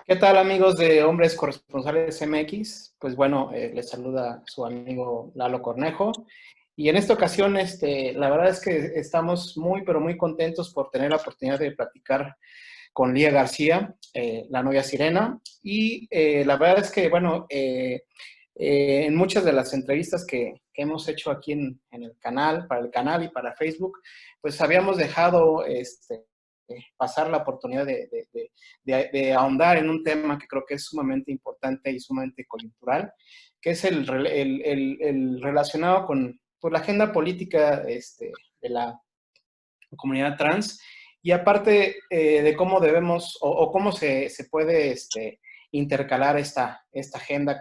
¿Qué tal, amigos de Hombres Corresponsales MX? Pues bueno, les saluda su amigo Lalo Cornejo. Y en esta ocasión, la verdad es que estamos muy, pero muy contentos por tener la oportunidad de platicar con Lía García, la novia Sirena. Y la verdad es que, bueno, en muchas de las entrevistas que hemos hecho aquí en el canal y para Facebook, pues habíamos dejado pasar la oportunidad de ahondar en un tema que creo que es sumamente importante y sumamente coyuntural, que es el relacionado con pues, la agenda política de la comunidad trans y aparte de cómo debemos o cómo se puede intercalar esta agenda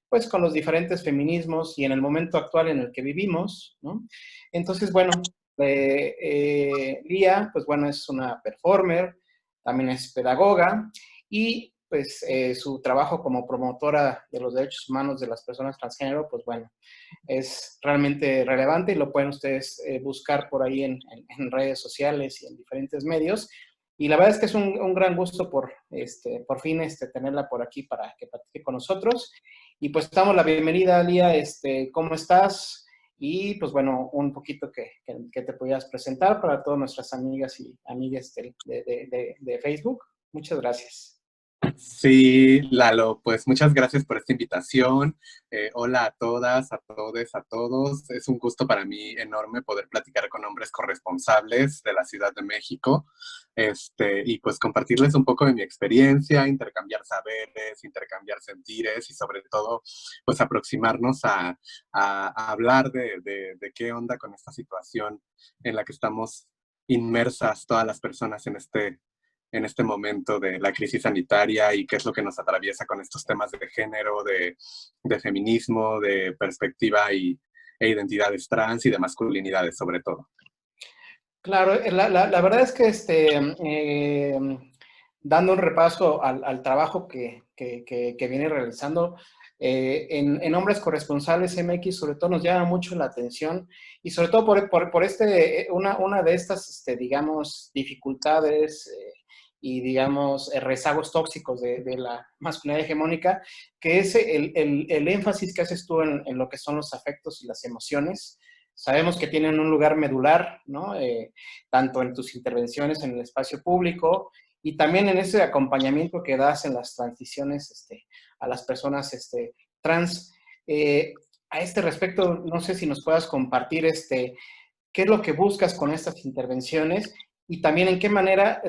pues, con los diferentes feminismos y en el momento actual en el que vivimos, ¿no? Entonces, bueno, Lía, pues bueno, es una performer, también es pedagoga y pues su trabajo como promotora de los derechos humanos de las personas transgénero, pues bueno, es realmente relevante y lo pueden ustedes buscar por ahí en redes sociales y en diferentes medios. Y la verdad es que es un gran gusto por fin tenerla por aquí para que participe con nosotros. Y pues damos la bienvenida, Lía, ¿cómo estás? Y pues bueno, un poquito que te pudieras presentar para todas nuestras amigas y amigas de Facebook. Muchas gracias. Sí, Lalo, pues muchas gracias por esta invitación. Hola a todas, a todes, a todos. Es un gusto para mí enorme poder platicar con hombres corresponsables de la Ciudad de México, y pues compartirles un poco de mi experiencia, intercambiar saberes, intercambiar sentires y sobre todo, pues aproximarnos a hablar de qué onda con esta situación en la que estamos inmersas todas las personas en este momento de la crisis sanitaria y qué es lo que nos atraviesa con estos temas de género, de feminismo, de perspectiva e identidades trans y de masculinidades sobre todo. Claro, la verdad es que dando un repaso al trabajo que viene realizando en Hombres Corresponsales MX, sobre todo nos llama mucho la atención y sobre todo una de estas, digamos, dificultades y, digamos, rezagos tóxicos de la masculinidad hegemónica, que es el énfasis que haces tú en lo que son los afectos y las emociones. Sabemos que tienen un lugar medular, ¿no? Tanto en tus intervenciones en el espacio público y también en ese acompañamiento que das en las transiciones a las personas trans. A este respecto, no sé si nos puedas compartir qué es lo que buscas con estas intervenciones y también de qué manera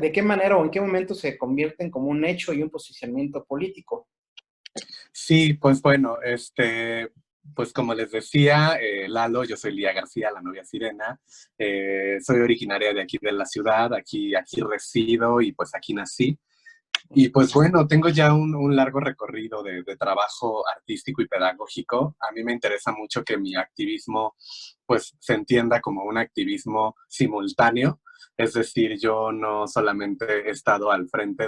o en qué momento se convierten como un hecho y un posicionamiento político. Sí, pues bueno, pues como les decía, Lalo, yo soy Lía García, la novia Sirena. Soy originaria de aquí de la ciudad, aquí resido y pues aquí nací. Y pues bueno, tengo ya un largo recorrido de trabajo artístico y pedagógico. A mí me interesa mucho que mi activismo pues se entienda como un activismo simultáneo. Es decir, yo no solamente he estado al frente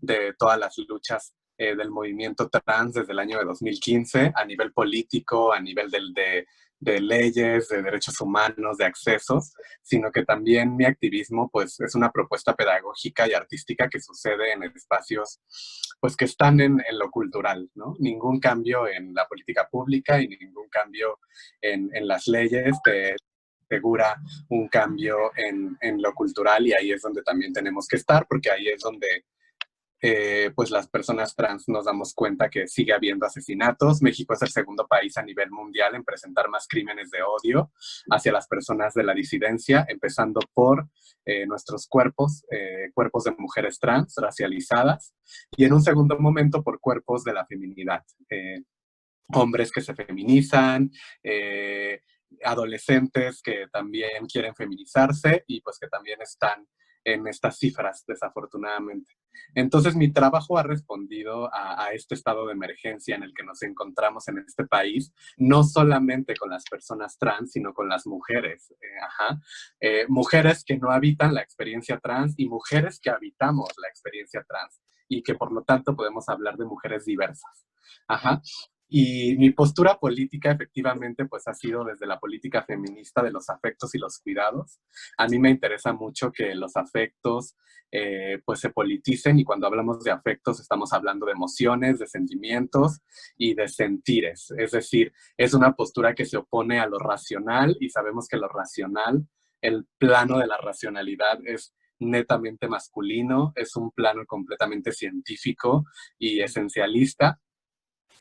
de todas las luchas del movimiento trans desde el año de 2015 a nivel político, a nivel de leyes, de derechos humanos, de accesos, sino que también mi activismo pues es una propuesta pedagógica y artística que sucede en espacios pues que están en lo cultural, ¿no? Ningún cambio en la política pública y ningún cambio en las leyes te asegura un cambio en lo cultural y ahí es donde también tenemos que estar porque ahí es donde pues las personas trans nos damos cuenta que sigue habiendo asesinatos. México es el segundo país a nivel mundial en presentar más crímenes de odio hacia las personas de la disidencia, empezando por nuestros cuerpos de mujeres trans racializadas, y en un segundo momento por cuerpos de la feminidad. Hombres que se feminizan, adolescentes que también quieren feminizarse y pues que también están en estas cifras, desafortunadamente. Entonces, mi trabajo ha respondido a este estado de emergencia en el que nos encontramos en este país, no solamente con las personas trans, sino con las mujeres. Mujeres que no habitan la experiencia trans y mujeres que habitamos la experiencia trans y que por lo tanto podemos hablar de mujeres diversas. Ajá. Y mi postura política efectivamente pues ha sido desde la política feminista de los afectos y los cuidados. A mí me interesa mucho que los afectos pues se politicen, y cuando hablamos de afectos estamos hablando de emociones, de sentimientos y de sentires. Es decir, es una postura que se opone a lo racional, y sabemos que lo racional, el plano de la racionalidad es netamente masculino, es un plano completamente científico y esencialista,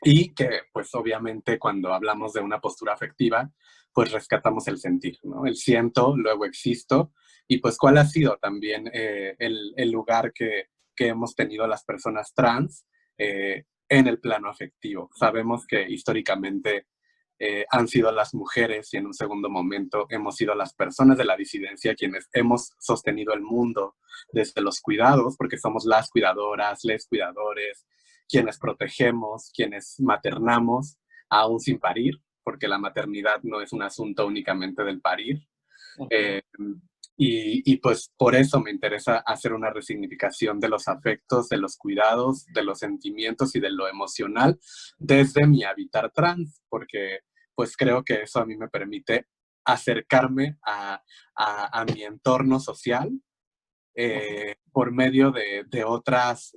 y que pues obviamente cuando hablamos de una postura afectiva, pues rescatamos el sentir, ¿no? El siento, luego existo, y pues cuál ha sido también el lugar que hemos tenido las personas trans en el plano afectivo. Sabemos que históricamente han sido las mujeres, y en un segundo momento hemos sido las personas de la disidencia quienes hemos sostenido el mundo desde los cuidados, porque somos las cuidadoras, les cuidadores, quienes protegemos, quienes maternamos, aún sin parir, porque la maternidad no es un asunto únicamente del parir. Eh, y pues por eso me interesa hacer una resignificación de los afectos, de los cuidados, de los sentimientos y de lo emocional desde mi habitar trans, porque pues creo que eso a mí me permite acercarme a mi entorno social por medio de otras,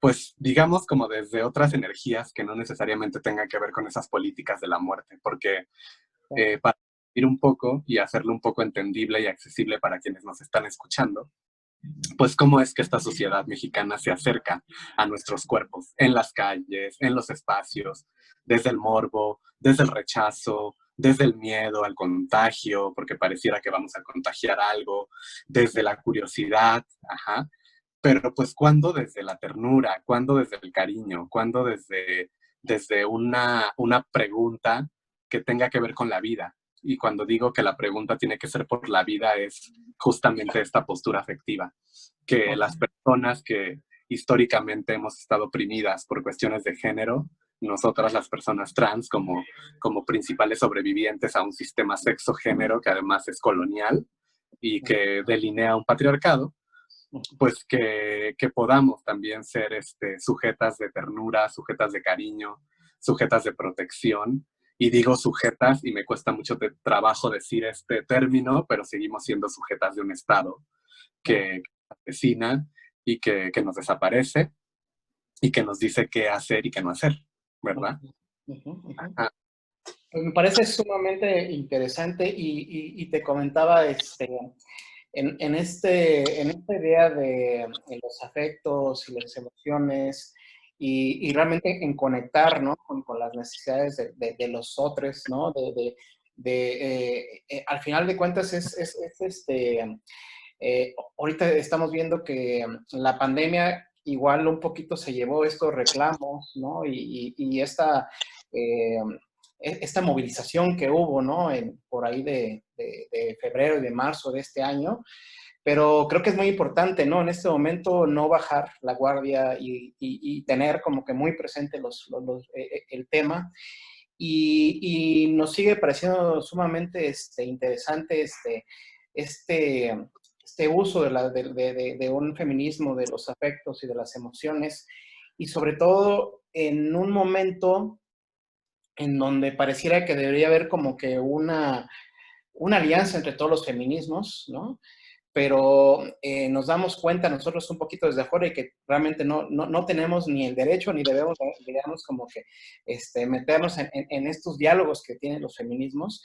pues digamos como desde otras energías que no necesariamente tengan que ver con esas políticas de la muerte, porque para ir un poco y hacerlo un poco entendible y accesible para quienes nos están escuchando, pues cómo es que esta sociedad mexicana se acerca a nuestros cuerpos en las calles, en los espacios, desde el morbo, desde el rechazo, desde el miedo al contagio, porque pareciera que vamos a contagiar algo, desde la curiosidad, ajá, pero pues cuando desde la ternura, cuando desde el cariño, cuando desde una pregunta que tenga que ver con la vida. Y cuando digo que la pregunta tiene que ser por la vida, es justamente esta postura afectiva, que las personas que históricamente hemos estado oprimidas por cuestiones de género, nosotras las personas trans como principales sobrevivientes a un sistema sexo-género que además es colonial y que delinea un patriarcado, pues que podamos también ser sujetas de ternura, sujetas de cariño, sujetas de protección. Y digo sujetas, y me cuesta mucho trabajo decir este término, pero seguimos siendo sujetas de un Estado que asesina y que nos desaparece y que nos dice qué hacer y qué no hacer, ¿verdad? Pues me parece sumamente interesante y te comentaba en esta idea de los afectos y las emociones y realmente en conectar, ¿no? con las necesidades de los otros, ¿no? Al final de cuentas ahorita estamos viendo que la pandemia igual un poquito se llevó estos reclamos, ¿no? Y eh, esta movilización que hubo, ¿no? Por ahí de febrero y de marzo de este año, pero creo que es muy importante, ¿no? En este momento no bajar la guardia y tener como que muy presente el tema. Y nos sigue pareciendo sumamente interesante este, este uso de un feminismo, de los afectos y de las emociones, y sobre todo en un momento en donde pareciera que debería haber como que una alianza entre todos los feminismos, ¿no? Pero nos damos cuenta nosotros un poquito desde afuera y que realmente no tenemos ni el derecho ni debemos, digamos, como que meternos en estos diálogos que tienen los feminismos,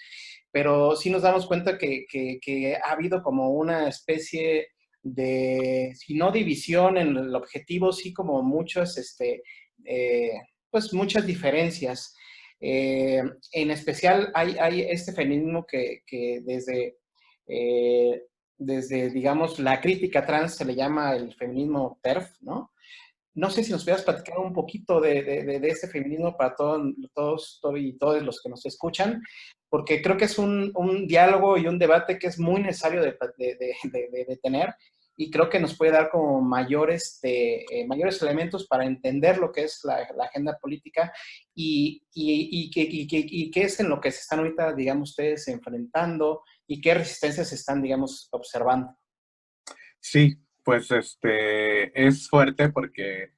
pero sí nos damos cuenta que ha habido como una especie de, si no división en el objetivo, sí como muchas, eh, pues muchas diferencias. En especial hay este feminismo que desde, digamos, la crítica trans se le llama el feminismo TERF, ¿no? No sé si nos pudieras platicar un poquito de este feminismo para y todos los que nos escuchan, porque creo que es un diálogo y un debate que es muy necesario de tener y creo que nos puede dar como mayores elementos para entender lo que es la agenda política y qué es en lo que se están ahorita, digamos, ustedes enfrentando y qué resistencias se están, digamos, observando. Sí, pues es fuerte porque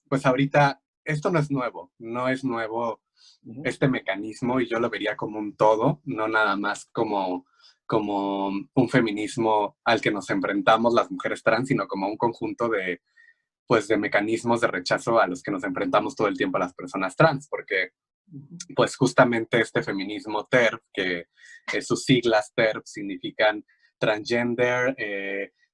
pues ahorita esto no es nuevo, no es nuevo Ujú. este mecanismo, y yo lo vería como un todo, no nada más como un feminismo al que nos enfrentamos las mujeres trans, sino como un conjunto de, pues, de mecanismos de rechazo a los que nos enfrentamos todo el tiempo las personas trans, porque Ujú. pues justamente este feminismo TERF, que sus siglas TERF significan Transgender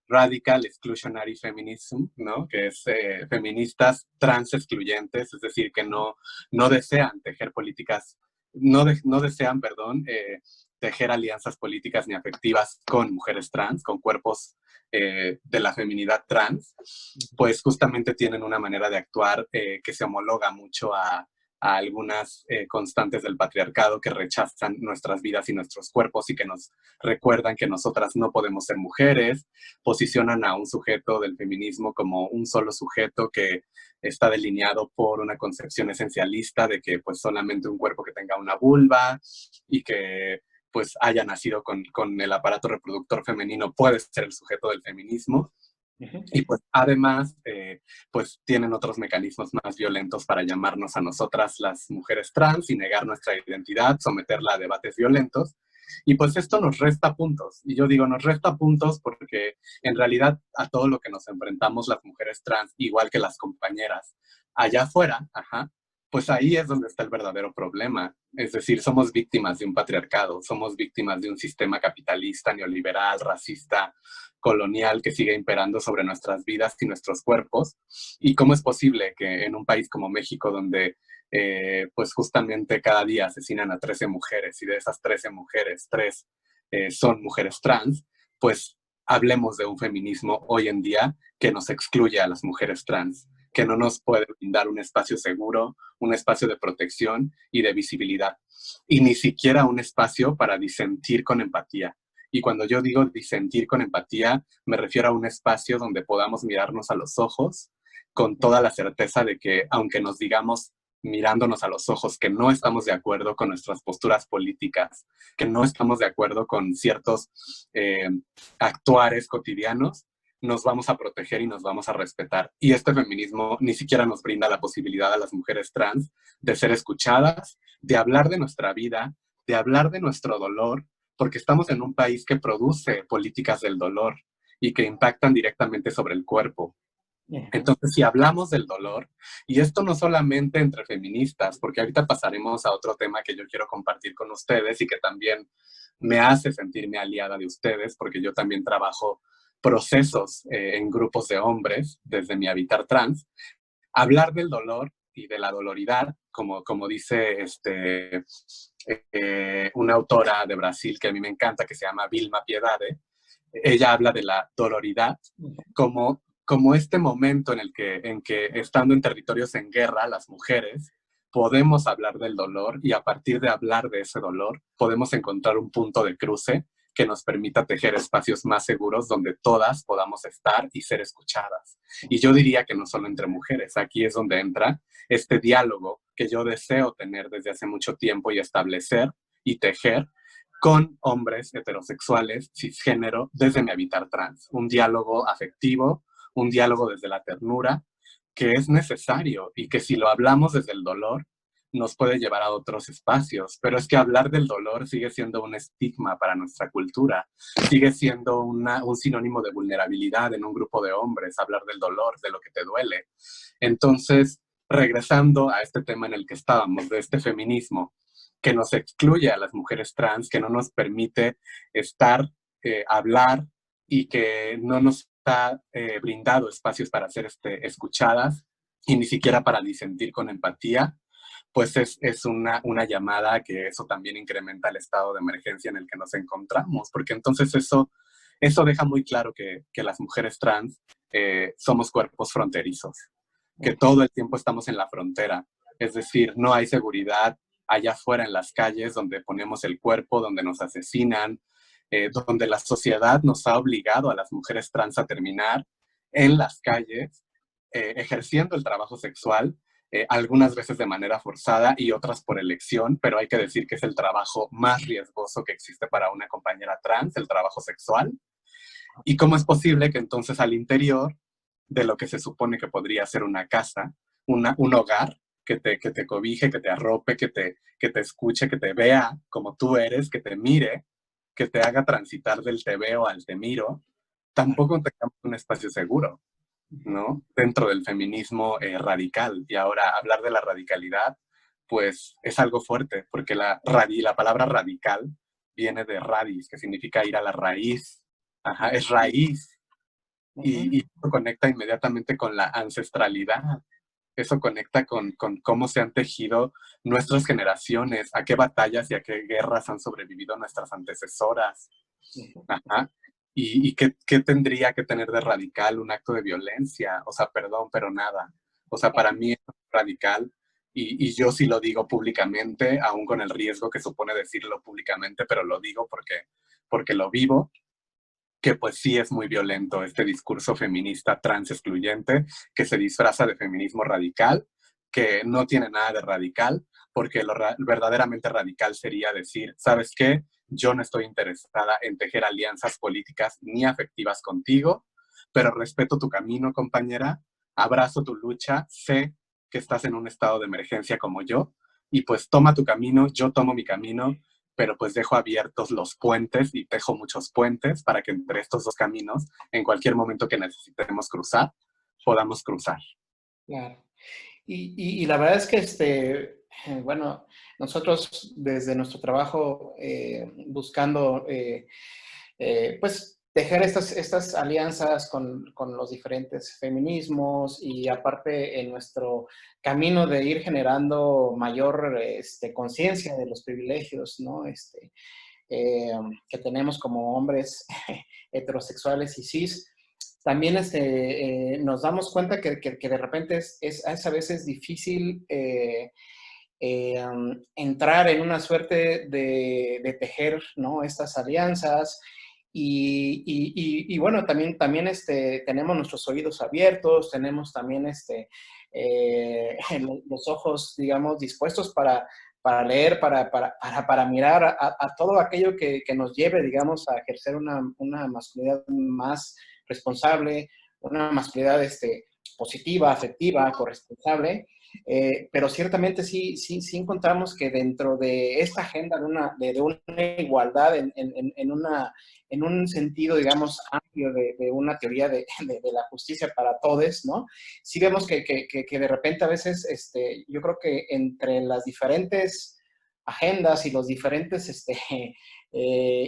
Radical Exclusionary Feminism, ¿no? Que es feministas trans excluyentes, es decir, que no desean tejer políticas, no desean, perdón, tejer alianzas políticas ni afectivas con mujeres trans, con cuerpos de la feminidad trans, pues justamente tienen una manera de actuar que se homologa mucho a algunas constantes del patriarcado que rechazan nuestras vidas y nuestros cuerpos y que nos recuerdan que nosotras no podemos ser mujeres, posicionan a un sujeto del feminismo como un solo sujeto que está delineado por una concepción esencialista de que pues solamente un cuerpo que tenga una vulva y que pues haya nacido con el aparato reproductor femenino puede ser el sujeto del feminismo. Ujú. Y pues además, pues tienen otros mecanismos más violentos para llamarnos a nosotras las mujeres trans y negar nuestra identidad, someterla a debates violentos. Y pues esto nos resta puntos. Y yo digo, nos resta puntos porque en realidad a todo lo que nos enfrentamos las mujeres trans, igual que las compañeras allá afuera, ajá, pues ahí es donde está el verdadero problema. Es decir, somos víctimas de un patriarcado, somos víctimas de un sistema capitalista, neoliberal, racista, colonial que sigue imperando sobre nuestras vidas y nuestros cuerpos. ¿Y cómo es posible que en un país como México, donde pues justamente cada día asesinan a 13 mujeres y de esas 13 mujeres, 3 son mujeres trans, pues hablemos de un feminismo hoy en día que nos excluye a las mujeres trans, que no nos puede brindar un espacio seguro, un espacio de protección y de visibilidad, y ni siquiera un espacio para disentir con empatía? Y cuando yo digo disentir con empatía, me refiero a un espacio donde podamos mirarnos a los ojos con toda la certeza de que, aunque nos digamos mirándonos a los ojos que no estamos de acuerdo con nuestras posturas políticas, que no estamos de acuerdo con ciertos actuares cotidianos, nos vamos a proteger y nos vamos a respetar. Y este feminismo ni siquiera nos brinda la posibilidad a las mujeres trans de ser escuchadas, de hablar de nuestra vida, de hablar de nuestro dolor, porque estamos en un país que produce políticas del dolor y que impactan directamente sobre el cuerpo. Ujú. Entonces, si hablamos del dolor, y esto no solamente entre feministas, porque ahorita pasaremos a otro tema que yo quiero compartir con ustedes y que también me hace sentirme aliada de ustedes, porque yo también trabajo procesos en grupos de hombres desde mi habitar trans. Hablar del dolor y de la doloridad, como dice una autora de Brasil que a mí me encanta, que se llama Vilma Piedade. Ella habla de la doloridad como este momento en que estando en territorios en guerra, las mujeres podemos hablar del dolor, y a partir de hablar de ese dolor podemos encontrar un punto de cruce que nos permita tejer espacios más seguros donde todas podamos estar y ser escuchadas. Y yo diría que no solo entre mujeres, aquí es donde entra este diálogo que yo deseo tener desde hace mucho tiempo y establecer y tejer con hombres heterosexuales, cisgénero, desde mi habitar trans. Un diálogo afectivo, un diálogo desde la ternura, que es necesario y que si lo hablamos desde el dolor, nos puede llevar a otros espacios. Pero es que hablar del dolor sigue siendo un estigma para nuestra cultura, sigue siendo un sinónimo de vulnerabilidad en un grupo de hombres, hablar del dolor, de lo que te duele. Entonces, regresando a este tema en el que estábamos, de este feminismo, que nos excluye a las mujeres trans, que no nos permite estar, hablar, y que no nos ha brindado espacios para ser escuchadas y ni siquiera para disentir con empatía, pues es una llamada a que eso también incrementa el estado de emergencia en el que nos encontramos, porque entonces eso deja muy claro que las mujeres trans somos cuerpos fronterizos, que todo el tiempo estamos en la frontera, es decir, no hay seguridad allá afuera en las calles donde ponemos el cuerpo, donde nos asesinan, donde la sociedad nos ha obligado a las mujeres trans a terminar en las calles, ejerciendo el trabajo sexual, algunas veces de manera forzada y otras por elección, pero hay que decir que es el trabajo más riesgoso que existe para una compañera trans, el trabajo sexual. ¿Y cómo es posible que entonces al interior de lo que se supone que podría ser una casa, un hogar, que te cobije, que te arrope, que te escuche, que te vea como tú eres, que te mire, que te haga transitar del te veo al te miro, tampoco tengamos un espacio seguro, ¿no? Dentro del feminismo radical. Y ahora hablar de la radicalidad, pues es algo fuerte, porque la palabra radical viene de radis, que significa ir a la raíz. Ajá, es raíz. Y eso conecta inmediatamente con la ancestralidad. Eso conecta con cómo se han tejido nuestras generaciones, a qué batallas y a qué guerras han sobrevivido nuestras antecesoras. Ajá. ¿Y qué tendría que tener de radical un acto de violencia? O sea, perdón, pero nada. O sea, para mí es radical y yo sí lo digo públicamente, aún con el riesgo que supone decirlo públicamente, pero lo digo porque lo vivo, que pues sí es muy violento este discurso feminista trans excluyente que se disfraza de feminismo radical, que no tiene nada de radical, porque verdaderamente radical sería decir, ¿sabes qué? Yo no estoy interesada en tejer alianzas políticas ni afectivas contigo, pero respeto tu camino, compañera, abrazo tu lucha, sé que estás en un estado de emergencia como yo, y pues toma tu camino, yo tomo mi camino, pero pues dejo abiertos los puentes y tejo muchos puentes para que entre estos dos caminos, en cualquier momento que necesitemos cruzar, podamos cruzar. Claro. Y la verdad es que, bueno, nosotros desde nuestro trabajo buscando, pues, tejer estas alianzas con los diferentes feminismos y aparte en nuestro camino de ir generando mayor conciencia de los privilegios, ¿no? Eh, que tenemos como hombres heterosexuales y cis, también nos damos cuenta que de repente es a veces difícil entrar en una suerte de tejer, ¿no? Estas alianzas. Y bueno, también tenemos nuestros oídos abiertos, tenemos también los ojos, digamos, dispuestos para leer, para mirar a todo aquello que nos lleve, digamos, a ejercer una masculinidad más responsable, una masculinidad positiva, afectiva, corresponsable. Pero ciertamente sí encontramos que dentro de esta agenda de una igualdad en un sentido, digamos, amplio de una teoría de la justicia para todos, ¿no? Sí vemos que de repente a veces, yo creo que entre las diferentes agendas y los diferentes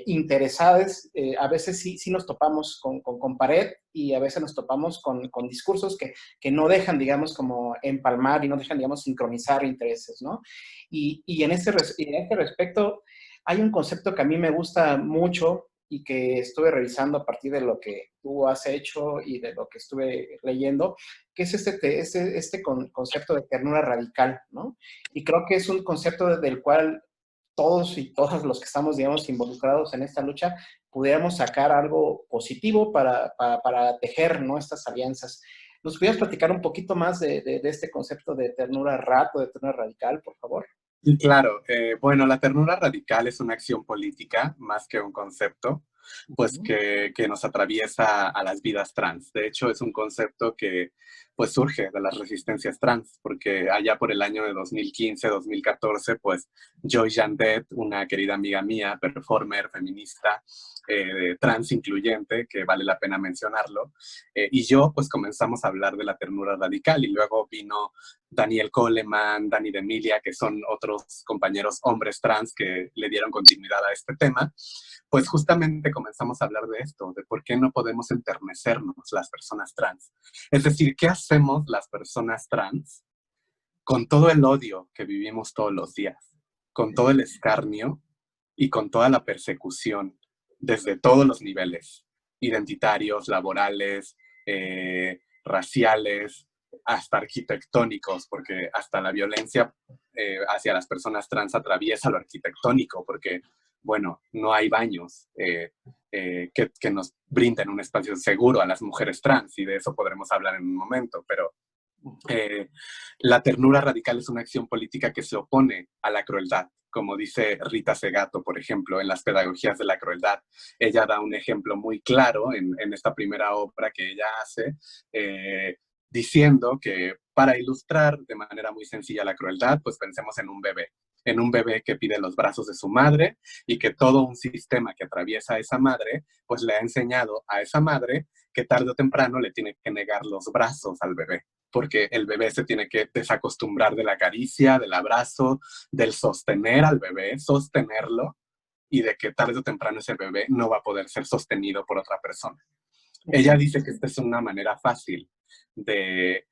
interesados, a veces sí nos topamos con pared y a veces nos topamos con discursos que no dejan, digamos, como empalmar y no dejan, digamos, sincronizar intereses, ¿no? Y en este respecto hay un concepto que a mí me gusta mucho y que estuve revisando a partir de lo que tú has hecho y de lo que estuve leyendo, que es este concepto de ternura radical, ¿no? Y creo que es un concepto del cual todos y todas los que estamos, digamos, involucrados en esta lucha, pudiéramos sacar algo positivo para tejer, ¿no? Estas alianzas. ¿Nos pudieras platicar un poquito más de este concepto de ternura rat o de ternura radical, por favor? Y claro, bueno, la ternura radical es una acción política más que un concepto, pues que nos atraviesa a las vidas trans. De hecho, es un concepto que pues surge de las resistencias trans, porque allá por el año de 2015, 2014, pues Joy Jandet, una querida amiga mía, performer, feminista, trans incluyente, que vale la pena mencionarlo, y yo pues comenzamos a hablar de la ternura radical y luego vino Daniel Coleman, Dani de Emilia, que son otros compañeros hombres trans que le dieron continuidad a este tema, pues justamente comenzamos a hablar de esto, de por qué no podemos enternecernos las personas trans. Es decir, ¿qué hacemos las personas trans con todo el odio que vivimos todos los días, con todo el escarnio y con toda la persecución desde todos los niveles, identitarios, laborales, raciales, hasta arquitectónicos, porque hasta la violencia hacia las personas trans atraviesa lo arquitectónico, porque, bueno, no hay baños que nos brinden un espacio seguro a las mujeres trans, y de eso podremos hablar en un momento, pero la ternura radical es una acción política que se opone a la crueldad, como dice Rita Segato, por ejemplo, en las pedagogías de la crueldad. Ella da un ejemplo muy claro en esta primera obra que ella hace, diciendo que Para ilustrar de manera muy sencilla la crueldad, pues pensemos en un bebé que pide los brazos de su madre y que todo un sistema que atraviesa a esa madre, pues le ha enseñado a esa madre que tarde o temprano le tiene que negar los brazos al bebé, porque el bebé se tiene que desacostumbrar de la caricia, del abrazo, del sostener al bebé, sostenerlo, y de que tarde o temprano ese bebé no va a poder ser sostenido por otra persona. Ella dice que esta es una manera fácil de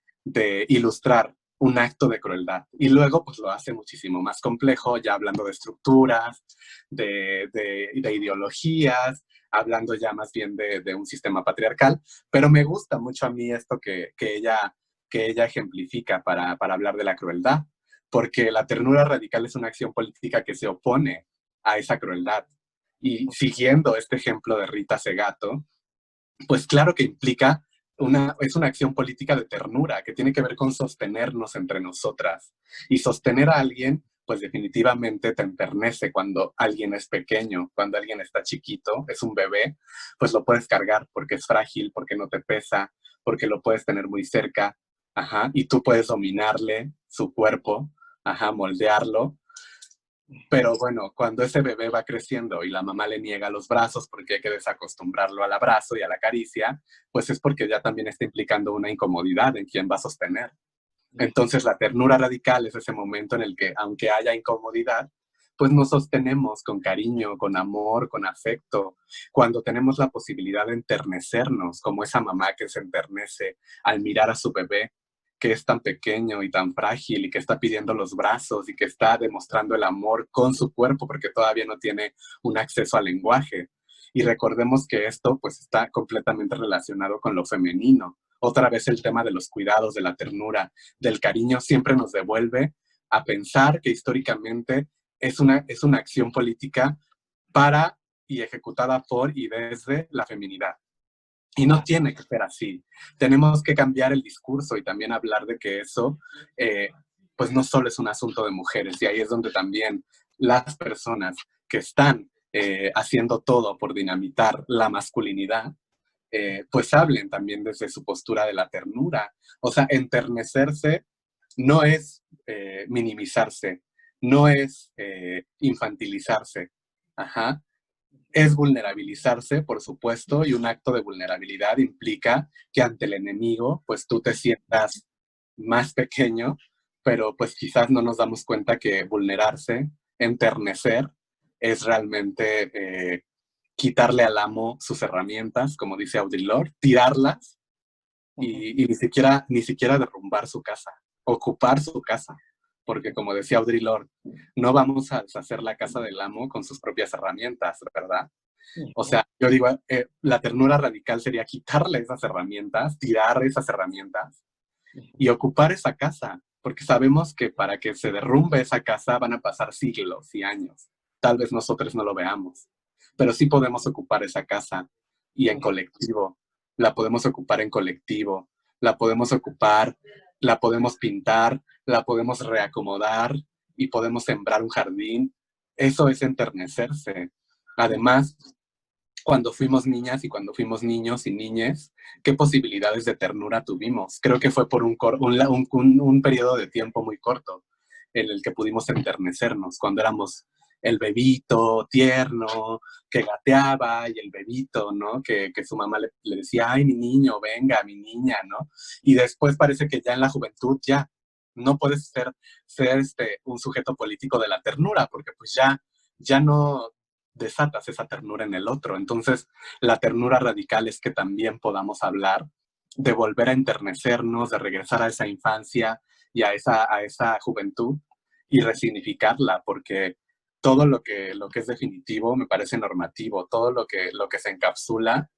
ilustrar un acto de crueldad. Y luego, pues lo hace muchísimo más complejo, ya hablando de estructuras, de ideologías, hablando ya más bien de un sistema patriarcal. Pero me gusta mucho a mí esto que ella ejemplifica para hablar de la crueldad, porque la ternura radical es una acción política que se opone a esa crueldad. Y siguiendo este ejemplo de Rita Segato, pues claro que implica es una acción política de ternura que tiene que ver con sostenernos entre nosotras. Y sostener a alguien, pues definitivamente te enternece cuando alguien es pequeño, cuando alguien está chiquito, es un bebé, pues lo puedes cargar porque es frágil, porque no te pesa, porque lo puedes tener muy cerca, ajá, y tú puedes dominarle su cuerpo, ajá, moldearlo. Pero bueno, cuando ese bebé va creciendo y la mamá le niega los brazos porque hay que desacostumbrarlo al abrazo y a la caricia, pues es porque ya también está implicando una incomodidad en quién va a sostener. Entonces la ternura radical es ese momento en el que, aunque haya incomodidad, pues nos sostenemos con cariño, con amor, con afecto, cuando tenemos la posibilidad de enternecernos, como esa mamá que se enternece al mirar a su bebé que es tan pequeño y tan frágil y que está pidiendo los brazos y que está demostrando el amor con su cuerpo porque todavía no tiene un acceso al lenguaje. Y recordemos que esto pues está completamente relacionado con lo femenino. Otra vez el tema de los cuidados, de la ternura, del cariño, siempre nos devuelve a pensar que históricamente es una acción política para y ejecutada por y desde la feminidad. Y no tiene que ser así. Tenemos que cambiar el discurso y también hablar de que eso, pues no solo es un asunto de mujeres. Y ahí es donde también las personas que están haciendo todo por dinamitar la masculinidad, pues hablen también desde su postura de la ternura. O sea, enternecerse no es minimizarse, no es infantilizarse. Ajá. Es vulnerabilizarse, por supuesto, y un acto de vulnerabilidad implica que ante el enemigo, pues tú te sientas más pequeño, pero pues quizás no nos damos cuenta que vulnerarse, enternecer, es realmente quitarle al amo sus herramientas, como dice Audre Lorde, tirarlas y ni siquiera derrumbar su casa, ocupar su casa. Porque como decía Audre Lorde, no vamos a deshacer la casa del amo con sus propias herramientas, ¿verdad? O sea, yo digo, la ternura radical sería quitarle esas herramientas, tirar esas herramientas y ocupar esa casa, porque sabemos que para que se derrumbe esa casa van a pasar siglos y años. Tal vez nosotros no lo veamos, pero sí podemos ocupar esa casa y en colectivo. La podemos ocupar en colectivo, la podemos ocupar, la podemos pintar, la podemos reacomodar y podemos sembrar un jardín. Eso es enternecerse. Además, cuando fuimos niñas y cuando fuimos niños y niñas, qué posibilidades de ternura tuvimos. Creo que fue por un periodo de tiempo muy corto en el que pudimos enternecernos, cuando éramos el bebito tierno que gateaba y el bebito, ¿no? Que su mamá le decía, ay, mi niño, venga, mi niña, ¿no? Y después parece que ya en la juventud ya no puedes ser un sujeto político de la ternura, porque pues ya no desatas esa ternura en el otro. Entonces, la ternura radical es que también podamos hablar de volver a enternecernos, de regresar a esa infancia y a esa juventud y resignificarla, porque todo lo que es definitivo me parece normativo, todo lo que se encapsula,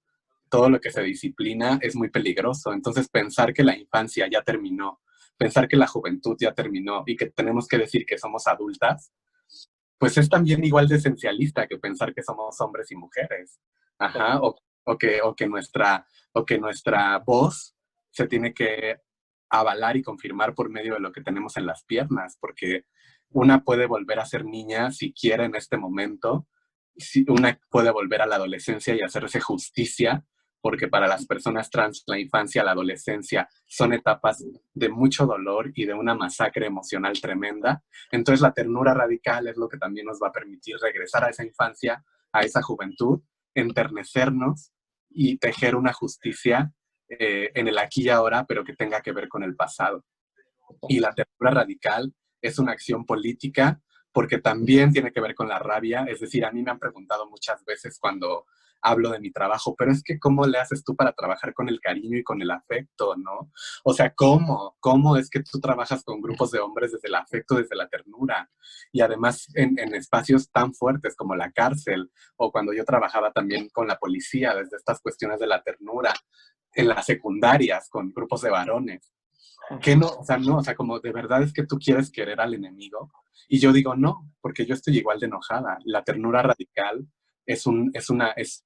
todo lo que se disciplina es muy peligroso. Entonces, pensar que la infancia ya terminó, pensar que la juventud ya terminó y que tenemos que decir que somos adultas, pues es también igual de esencialista que pensar que somos hombres y mujeres. Ajá, o que nuestra voz se tiene que avalar y confirmar por medio de lo que tenemos en las piernas, porque una puede volver a ser niña si quiere en este momento, si una puede volver a la adolescencia y hacerse justicia porque para las personas trans la infancia, la adolescencia son etapas de mucho dolor y de una masacre emocional tremenda. Entonces la ternura radical es lo que también nos va a permitir regresar a esa infancia, a esa juventud, enternecernos y tejer una justicia en el aquí y ahora, pero que tenga que ver con el pasado. Y la ternura radical es una acción política porque también tiene que ver con la rabia. Es decir, a mí me han preguntado muchas veces cuando hablo de mi trabajo, pero es que ¿cómo le haces tú para trabajar con el cariño y con el afecto, no? O sea, ¿cómo es que tú trabajas con grupos de hombres desde el afecto, desde la ternura? Y además en espacios tan fuertes como la cárcel, o cuando yo trabajaba también con la policía, desde estas cuestiones de la ternura, en las secundarias, con grupos de varones. Que no, o sea, no, o sea, como de verdad es que tú quieres querer al enemigo. Y yo digo, no, porque yo estoy igual de enojada. La ternura radical es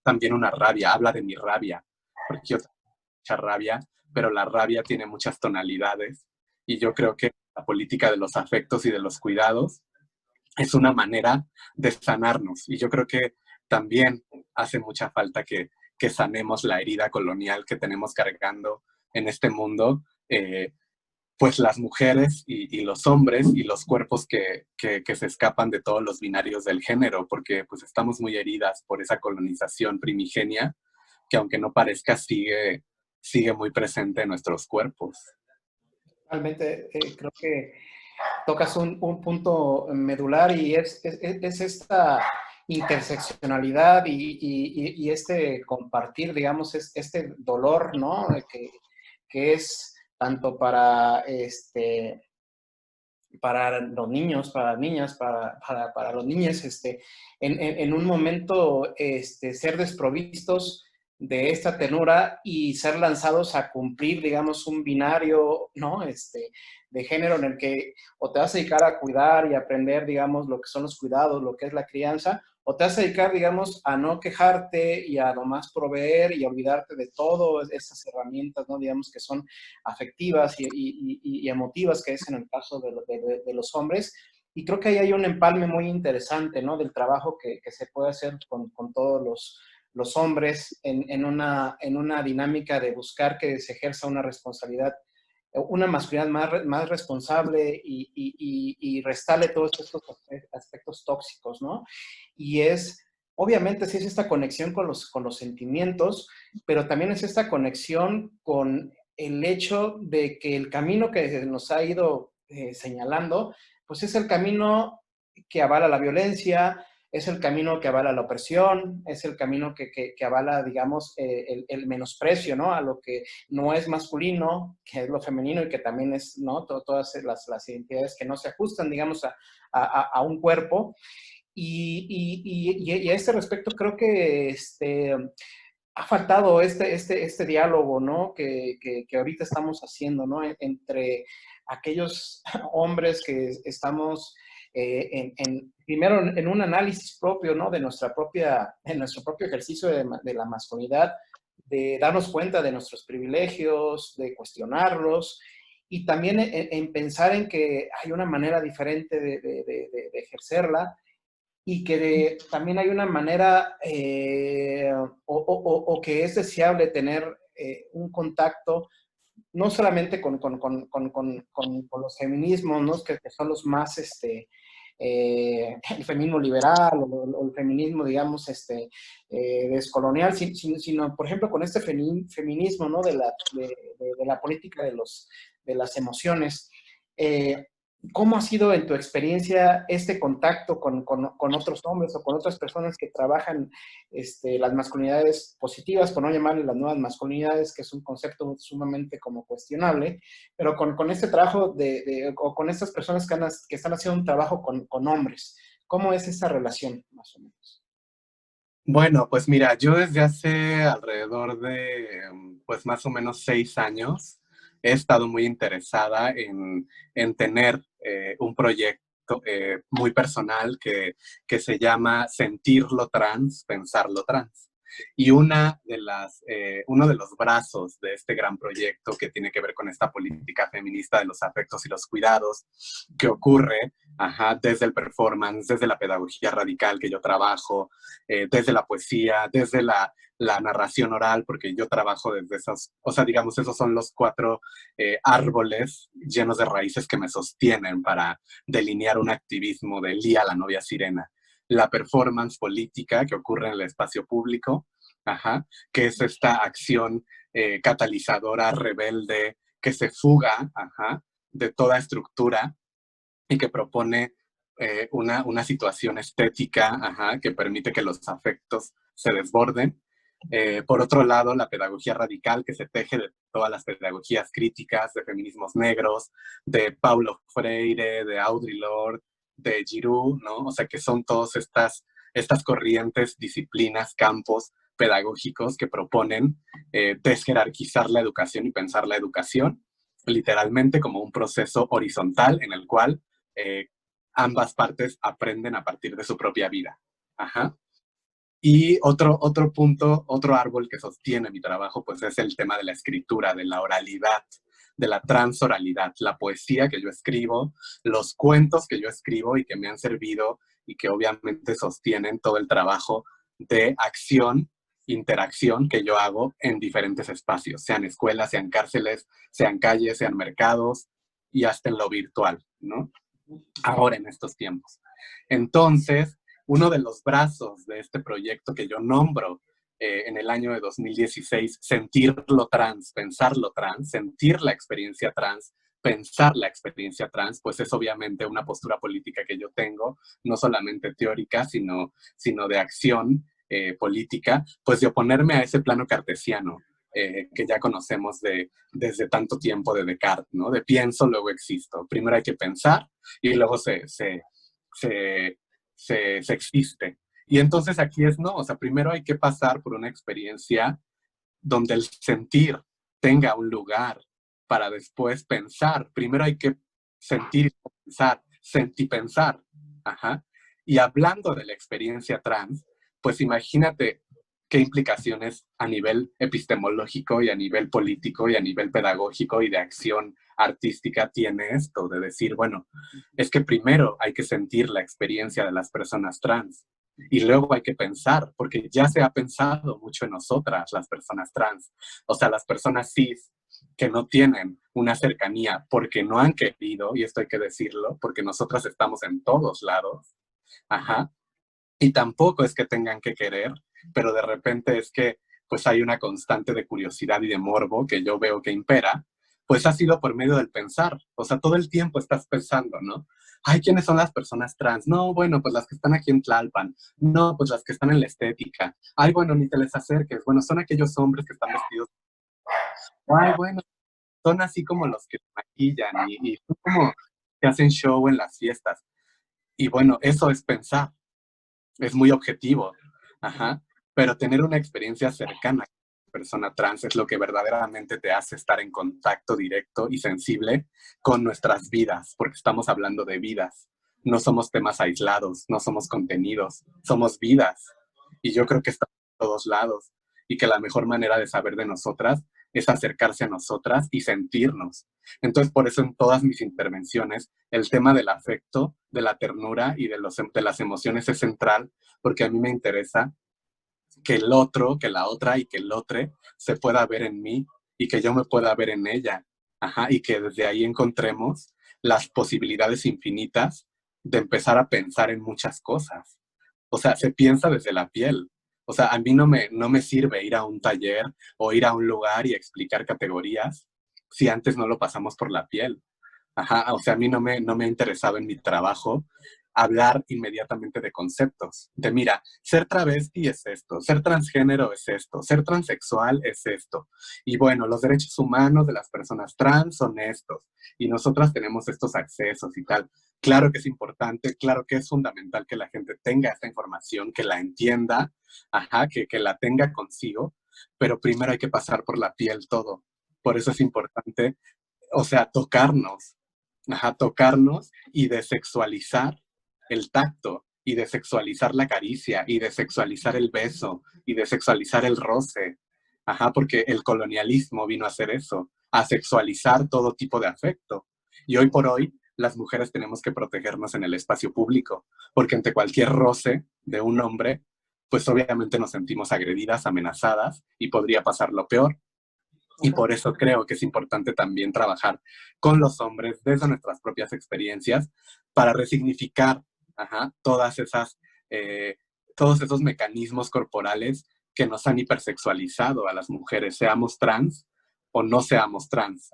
también una rabia, habla de mi rabia, porque yo tengo mucha rabia, pero la rabia tiene muchas tonalidades. Y yo creo que la política de los afectos y de los cuidados es una manera de sanarnos. Y yo creo que también hace mucha falta que sanemos la herida colonial que tenemos cargando en este mundo. Pues las mujeres y los hombres y los cuerpos que se escapan de todos los binarios del género, porque pues estamos muy heridas por esa colonización primigenia que aunque no parezca sigue muy presente en nuestros cuerpos. Realmente creo que tocas un punto medular y es esta interseccionalidad y este compartir, digamos, este dolor, ¿no? Que es tanto para los niños, para niñas, para los niños, en un momento ser desprovistos de esta ternura y ser lanzados a cumplir, digamos, un binario, ¿no? De género en el que o te vas a dedicar a cuidar y aprender, digamos, lo que son los cuidados, lo que es la crianza, o te vas a dedicar, digamos, a no quejarte y a nomás proveer y a olvidarte de todas esas herramientas, ¿no? Digamos, que son afectivas y emotivas, que es en el caso de los hombres. Y creo que ahí hay un empalme muy interesante, ¿no? Del trabajo que se puede hacer con todos los hombres en una dinámica de buscar que se ejerza una responsabilidad, una masculinidad más responsable y restarle todos estos aspectos tóxicos, ¿no? Y obviamente sí es esta conexión con los sentimientos, pero también es esta conexión con el hecho de que el camino que nos ha ido señalando, pues es el camino que avala la violencia, es el camino que avala la opresión, es el camino que avala, digamos, el menosprecio, ¿no? A lo que no es masculino, que es lo femenino y que también es, ¿no? Todas las identidades que no se ajustan, digamos, a un cuerpo. Y a este respecto creo que ha faltado este diálogo, ¿no? Que ahorita estamos haciendo, ¿no? Entre aquellos hombres que estamos primero en un análisis propio, ¿no? En nuestro propio ejercicio de la masculinidad, de darnos cuenta de nuestros privilegios, de cuestionarlos, y también en pensar en que hay una manera diferente de ejercerla y que también hay una manera o que es deseable tener un contacto no solamente con los feminismos, ¿no? Que son los más, el feminismo liberal o el feminismo, digamos, descolonial, sino, por ejemplo, con este feminismo, ¿no? De la política de las emociones. ¿Cómo ha sido en tu experiencia este contacto con otros hombres o con otras personas que trabajan las masculinidades positivas, por no llamarle las nuevas masculinidades, que es un concepto sumamente como cuestionable, pero con este trabajo o con estas personas que están haciendo un trabajo con hombres? ¿Cómo es esa relación, más o menos? Bueno, pues mira, yo desde hace alrededor de, pues más o menos 6 años, he estado muy interesada en tener un proyecto muy personal que se llama Sentirlo Trans, Pensarlo Trans. Y uno de los brazos de este gran proyecto que tiene que ver con esta política feminista de los afectos y los cuidados que ocurre ajá, desde el performance, desde la pedagogía radical que yo trabajo, desde la poesía, desde la narración oral, porque yo trabajo desde esos, o sea, digamos, esos son los 4 árboles llenos de raíces que me sostienen para delinear un activismo de Lía, la novia sirena. La performance política que ocurre en el espacio público, ajá, que es esta acción catalizadora, rebelde, que se fuga, ajá, de toda estructura y que propone una situación estética, ajá, que permite que los afectos se desborden. Por otro lado, la pedagogía radical que se teje de todas las pedagogías críticas, de feminismos negros, de Paulo Freire, de Audre Lorde, de Giroud, ¿no? O sea, que son todas estas corrientes, disciplinas, campos pedagógicos que proponen desjerarquizar la educación y pensar la educación literalmente como un proceso horizontal en el cual eh, ambas partes aprenden a partir de su propia vida. Ajá. Y otro punto, otro árbol que sostiene mi trabajo, pues es el tema de la escritura, de la oralidad, de la transoralidad, la poesía que yo escribo, los cuentos que yo escribo y que me han servido y que obviamente sostienen todo el trabajo de acción, interacción que yo hago en diferentes espacios, sean escuelas, sean cárceles, sean calles, sean mercados y hasta en lo virtual, ¿no? Ahora en estos tiempos. Entonces, uno de los brazos de este proyecto que yo nombro en el año de 2016, sentirlo trans, pensarlo trans, sentir la experiencia trans, pensar la experiencia trans, pues es obviamente una postura política que yo tengo, no solamente teórica, sino de acción política, pues de oponerme a ese plano cartesiano, que ya conocemos desde tanto tiempo de Descartes, ¿no? De pienso, luego existo. Primero hay que pensar y luego se existe. Y entonces aquí es no, o sea, primero hay que pasar por una experiencia donde el sentir tenga un lugar para después pensar. Primero hay que sentir y pensar, sentipensar. Ajá. Y hablando de la experiencia trans, pues imagínate qué implicaciones a nivel epistemológico y a nivel político y a nivel pedagógico y de acción artística tiene esto de decir, bueno, es que primero hay que sentir la experiencia de las personas trans y luego hay que pensar, porque ya se ha pensado mucho en nosotras, las personas trans, o sea, las personas cis que no tienen una cercanía porque no han querido, y esto hay que decirlo, porque nosotras estamos en todos lados, ajá, y tampoco es que tengan que querer, pero de repente es que pues hay una constante de curiosidad y de morbo que yo veo que impera, pues ha sido por medio del pensar. O sea, todo el tiempo estás pensando, ¿no? Ay, ¿quiénes son las personas trans? No, bueno, pues las que están aquí en Tlalpan. No, pues las que están en la estética. Ay, bueno, ni te les acerques. Bueno, son aquellos hombres que están vestidos. Ay, bueno, son así como los que se maquillan y son como que hacen show en las fiestas. Y bueno, eso es pensar, es muy objetivo, ajá, pero tener una experiencia cercana con una persona trans es lo que verdaderamente te hace estar en contacto directo y sensible con nuestras vidas, porque estamos hablando de vidas, no somos temas aislados, no somos contenidos, somos vidas. Y yo creo que estamos en todos lados y que la mejor manera de saber de nosotras es acercarse a nosotras y sentirnos. Entonces, por eso en todas mis intervenciones, el tema del afecto, de la ternura y de las emociones es central, porque a mí me interesa que el otro, que la otra y que el otro se pueda ver en mí y que yo me pueda ver en ella. Ajá, y que desde ahí encontremos las posibilidades infinitas de empezar a pensar en muchas cosas. O sea, se piensa desde la piel. O sea, a mí no me sirve ir a un taller o ir a un lugar y explicar categorías si antes no lo pasamos por la piel. Ajá, o sea, a mí no me ha interesado en mi trabajo hablar inmediatamente de conceptos. De mira, ser travesti es esto, ser transgénero es esto, ser transexual es esto. Y bueno, los derechos humanos de las personas trans son estos. Y nosotras tenemos estos accesos y tal. Claro que es importante, claro que es fundamental que la gente tenga esta información, que la entienda, ajá, que la tenga consigo, pero primero hay que pasar por la piel todo. Por eso es importante, o sea, tocarnos, ajá, tocarnos y desexualizar el tacto y desexualizar la caricia y desexualizar el beso y desexualizar el roce. Ajá, porque el colonialismo vino a hacer eso, a sexualizar todo tipo de afecto. Y hoy por hoy las mujeres tenemos que protegernos en el espacio público, porque ante cualquier roce de un hombre, pues obviamente nos sentimos agredidas, amenazadas y podría pasar lo peor. Y por eso creo que es importante también trabajar con los hombres desde nuestras propias experiencias para resignificar todas esas, eh, todos esos mecanismos corporales que nos han hipersexualizado a las mujeres, seamos trans o no seamos trans.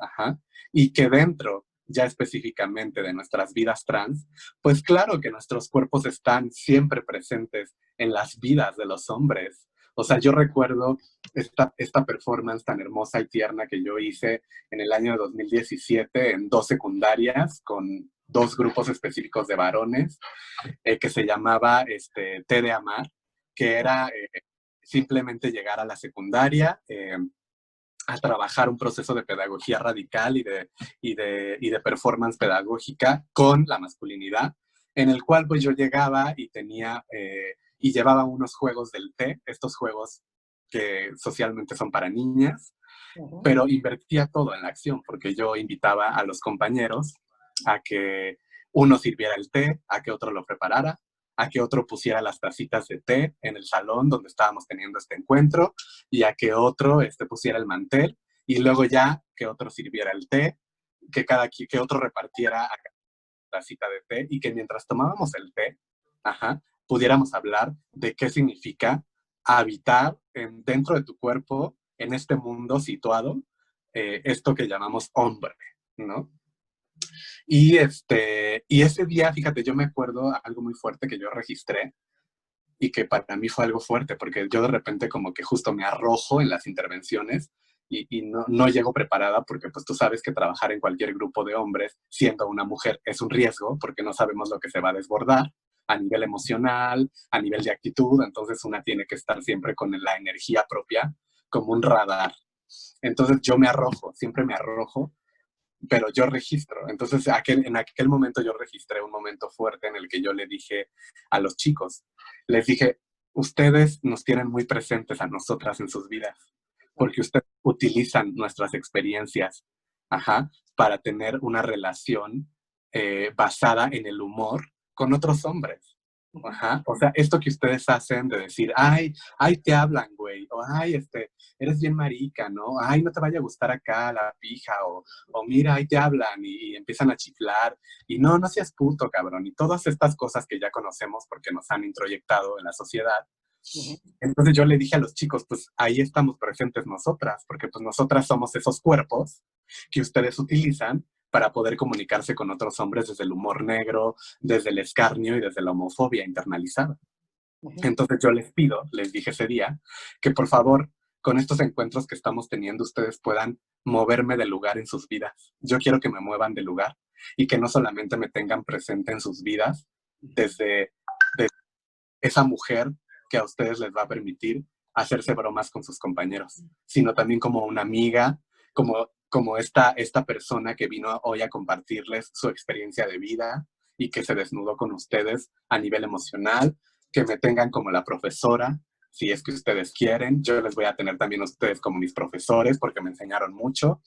Y que dentro ya específicamente de nuestras vidas trans, pues claro que nuestros cuerpos están siempre presentes en las vidas de los hombres. O sea, yo recuerdo esta performance tan hermosa y tierna que yo hice en el año 2017 en 2 secundarias con 2 grupos específicos de varones que se llamaba Té de Amar, que era simplemente llegar a la secundaria, a trabajar un proceso de pedagogía radical y de performance pedagógica con la masculinidad, en el cual pues yo llegaba y tenía y llevaba unos juegos del té, estos juegos que socialmente son para niñas, pero invertía todo en la acción, porque yo invitaba a los compañeros a que uno sirviera el té, a que otro lo preparara, a que otro pusiera las tacitas de té en el salón donde estábamos teniendo este encuentro, y a que otro pusiera el mantel, y luego ya que otro sirviera el té, que otro repartiera a cada tacita de té, y que mientras tomábamos el té, pudiéramos hablar de qué significa habitar dentro de tu cuerpo, en este mundo situado, esto que llamamos hombre, ¿no? Y ese día, fíjate, yo me acuerdo algo muy fuerte que yo registré y que para mí fue algo fuerte, porque yo de repente como que justo me arrojo en las intervenciones y no llego preparada, porque pues tú sabes que trabajar en cualquier grupo de hombres siendo una mujer es un riesgo, porque no sabemos lo que se va a desbordar a nivel emocional, a nivel de actitud, entonces una tiene que estar siempre con la energía propia como un radar. Entonces yo me arrojo, siempre me arrojo, pero yo registro. Entonces en aquel momento yo registré un momento fuerte en el que yo le dije a los chicos, les dije, ustedes nos tienen muy presentes a nosotras en sus vidas, porque ustedes utilizan nuestras experiencias para tener una relación basada en el humor con otros hombres. O sea, esto que ustedes hacen de decir, ay, te hablan, güey, o ay, eres bien marica, ¿no? Ay, no te vaya a gustar acá la pija, o mira, ahí te hablan y empiezan a chiflar, y no seas puto, cabrón, y todas estas cosas que ya conocemos porque nos han introyectado en la sociedad. Entonces yo le dije a los chicos, pues ahí estamos presentes nosotras, porque pues nosotras somos esos cuerpos que ustedes utilizan para poder comunicarse con otros hombres desde el humor negro, desde el escarnio y desde la homofobia internalizada. Entonces yo les dije ese día, que por favor, con estos encuentros que estamos teniendo, ustedes puedan moverme de lugar en sus vidas. Yo quiero que me muevan de lugar y que no solamente me tengan presente en sus vidas desde esa mujer que a ustedes les va a permitir hacerse bromas con sus compañeros, sino también como una amiga, como esta persona que vino hoy a compartirles su experiencia de vida y que se desnudó con ustedes a nivel emocional, que me tengan como la profesora, si es que ustedes quieren. Yo les voy a tener también a ustedes como mis profesores porque me enseñaron mucho,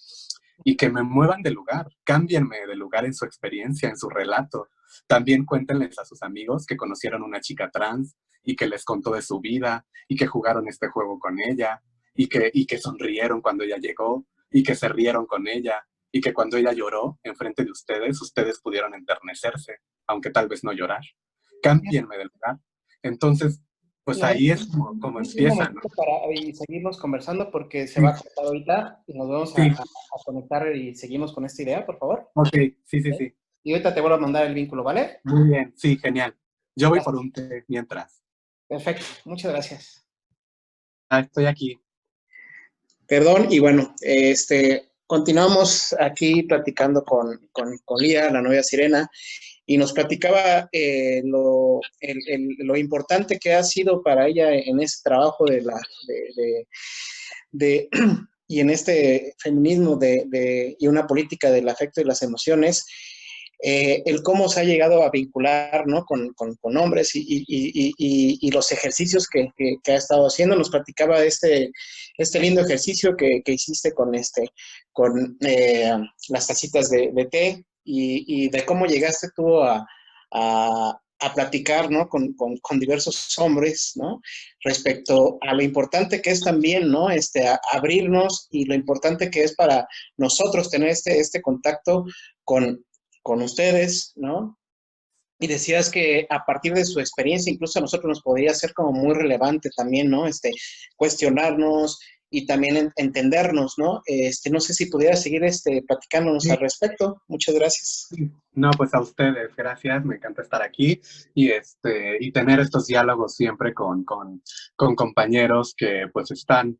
y que me muevan de lugar, cámbienme de lugar en su experiencia, en su relato. También cuéntenles a sus amigos que conocieron una chica trans y que les contó de su vida y que jugaron este juego con ella y que sonrieron cuando ella llegó y que se rieron con ella y que cuando ella lloró enfrente de ustedes pudieron enternecerse, aunque tal vez no llorar. Cámbienme de lugar. Entonces, pues ahí es como empieza, ¿no? Y seguimos conversando porque se va a cortar ahorita y nos vamos Sí. a conectar y seguimos con esta idea, por favor. Ok, sí. Y ahorita te vuelvo a mandar el vínculo, ¿vale? Muy bien, sí, genial. Yo voy Gracias. por un té mientras. Perfecto, muchas gracias. Estoy aquí. Perdón, y bueno, continuamos aquí platicando con Lía, la novia Sirena, y nos platicaba lo importante que ha sido para ella en ese trabajo y en este feminismo y una política del afecto y las emociones, el cómo se ha llegado a vincular, ¿no?, con hombres y los ejercicios que ha estado haciendo. Nos platicaba de este lindo ejercicio que hiciste con las tacitas de té, y de cómo llegaste tú a platicar, ¿no? Con diversos hombres, ¿no? Respecto a lo importante que es también, ¿no? Abrirnos y lo importante que es para nosotros tener este contacto con, con ustedes, ¿no? Y decías que a partir de su experiencia, incluso a nosotros nos podría ser como muy relevante también, ¿no? Cuestionarnos y también entendernos, ¿no? No sé si pudieras seguir platicándonos al Sí, respecto. Muchas gracias. sí. No, pues a ustedes, gracias, me encanta estar aquí y tener estos diálogos siempre con compañeros que pues están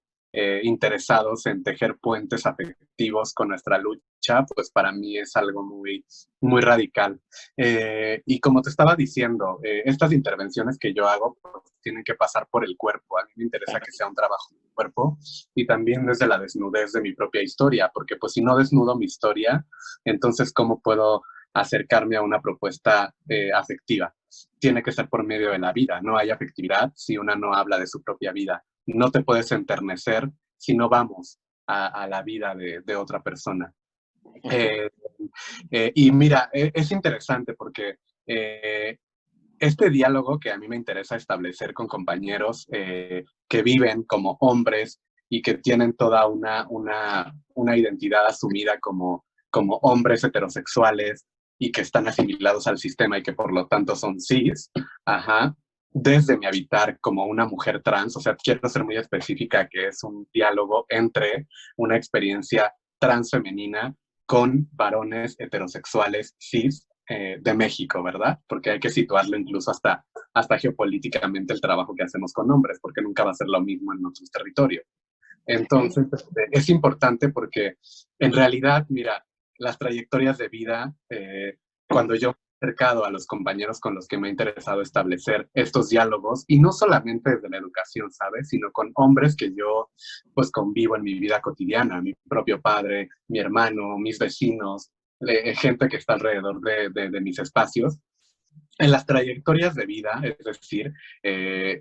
interesados en tejer puentes afectivos con nuestra lucha, pues para mí es algo muy, muy radical. Y como te estaba diciendo, estas intervenciones que yo hago pues, tienen que pasar por el cuerpo. A mí me interesa que sea un trabajo del cuerpo y también desde la desnudez de mi propia historia, porque pues si no desnudo mi historia, entonces ¿cómo puedo acercarme a una propuesta afectiva? Tiene que ser por medio de la vida. No hay afectividad si una no habla de su propia vida. No te puedes enternecer si no vamos a la vida de otra persona. Eh, y mira, es interesante porque este diálogo que a mí me interesa establecer con compañeros que viven como hombres y que tienen toda una identidad asumida como hombres heterosexuales y que están asimilados al sistema y que por lo tanto son cis, ajá, desde mi habitar como una mujer trans, o sea, quiero ser muy específica que es un diálogo entre una experiencia transfemenina con varones heterosexuales cis de México, ¿verdad? Porque hay que situarlo incluso hasta geopolíticamente el trabajo que hacemos con hombres, porque nunca va a ser lo mismo en otros territorios. Entonces, es importante porque en realidad, mira, las trayectorias de vida, cuando yo he acercado a los compañeros con los que me ha interesado establecer estos diálogos, y no solamente desde la educación, ¿sabes? Sino con hombres que yo pues convivo en mi vida cotidiana, mi propio padre, mi hermano, mis vecinos, gente que está alrededor de mis espacios, en las trayectorias de vida, es decir,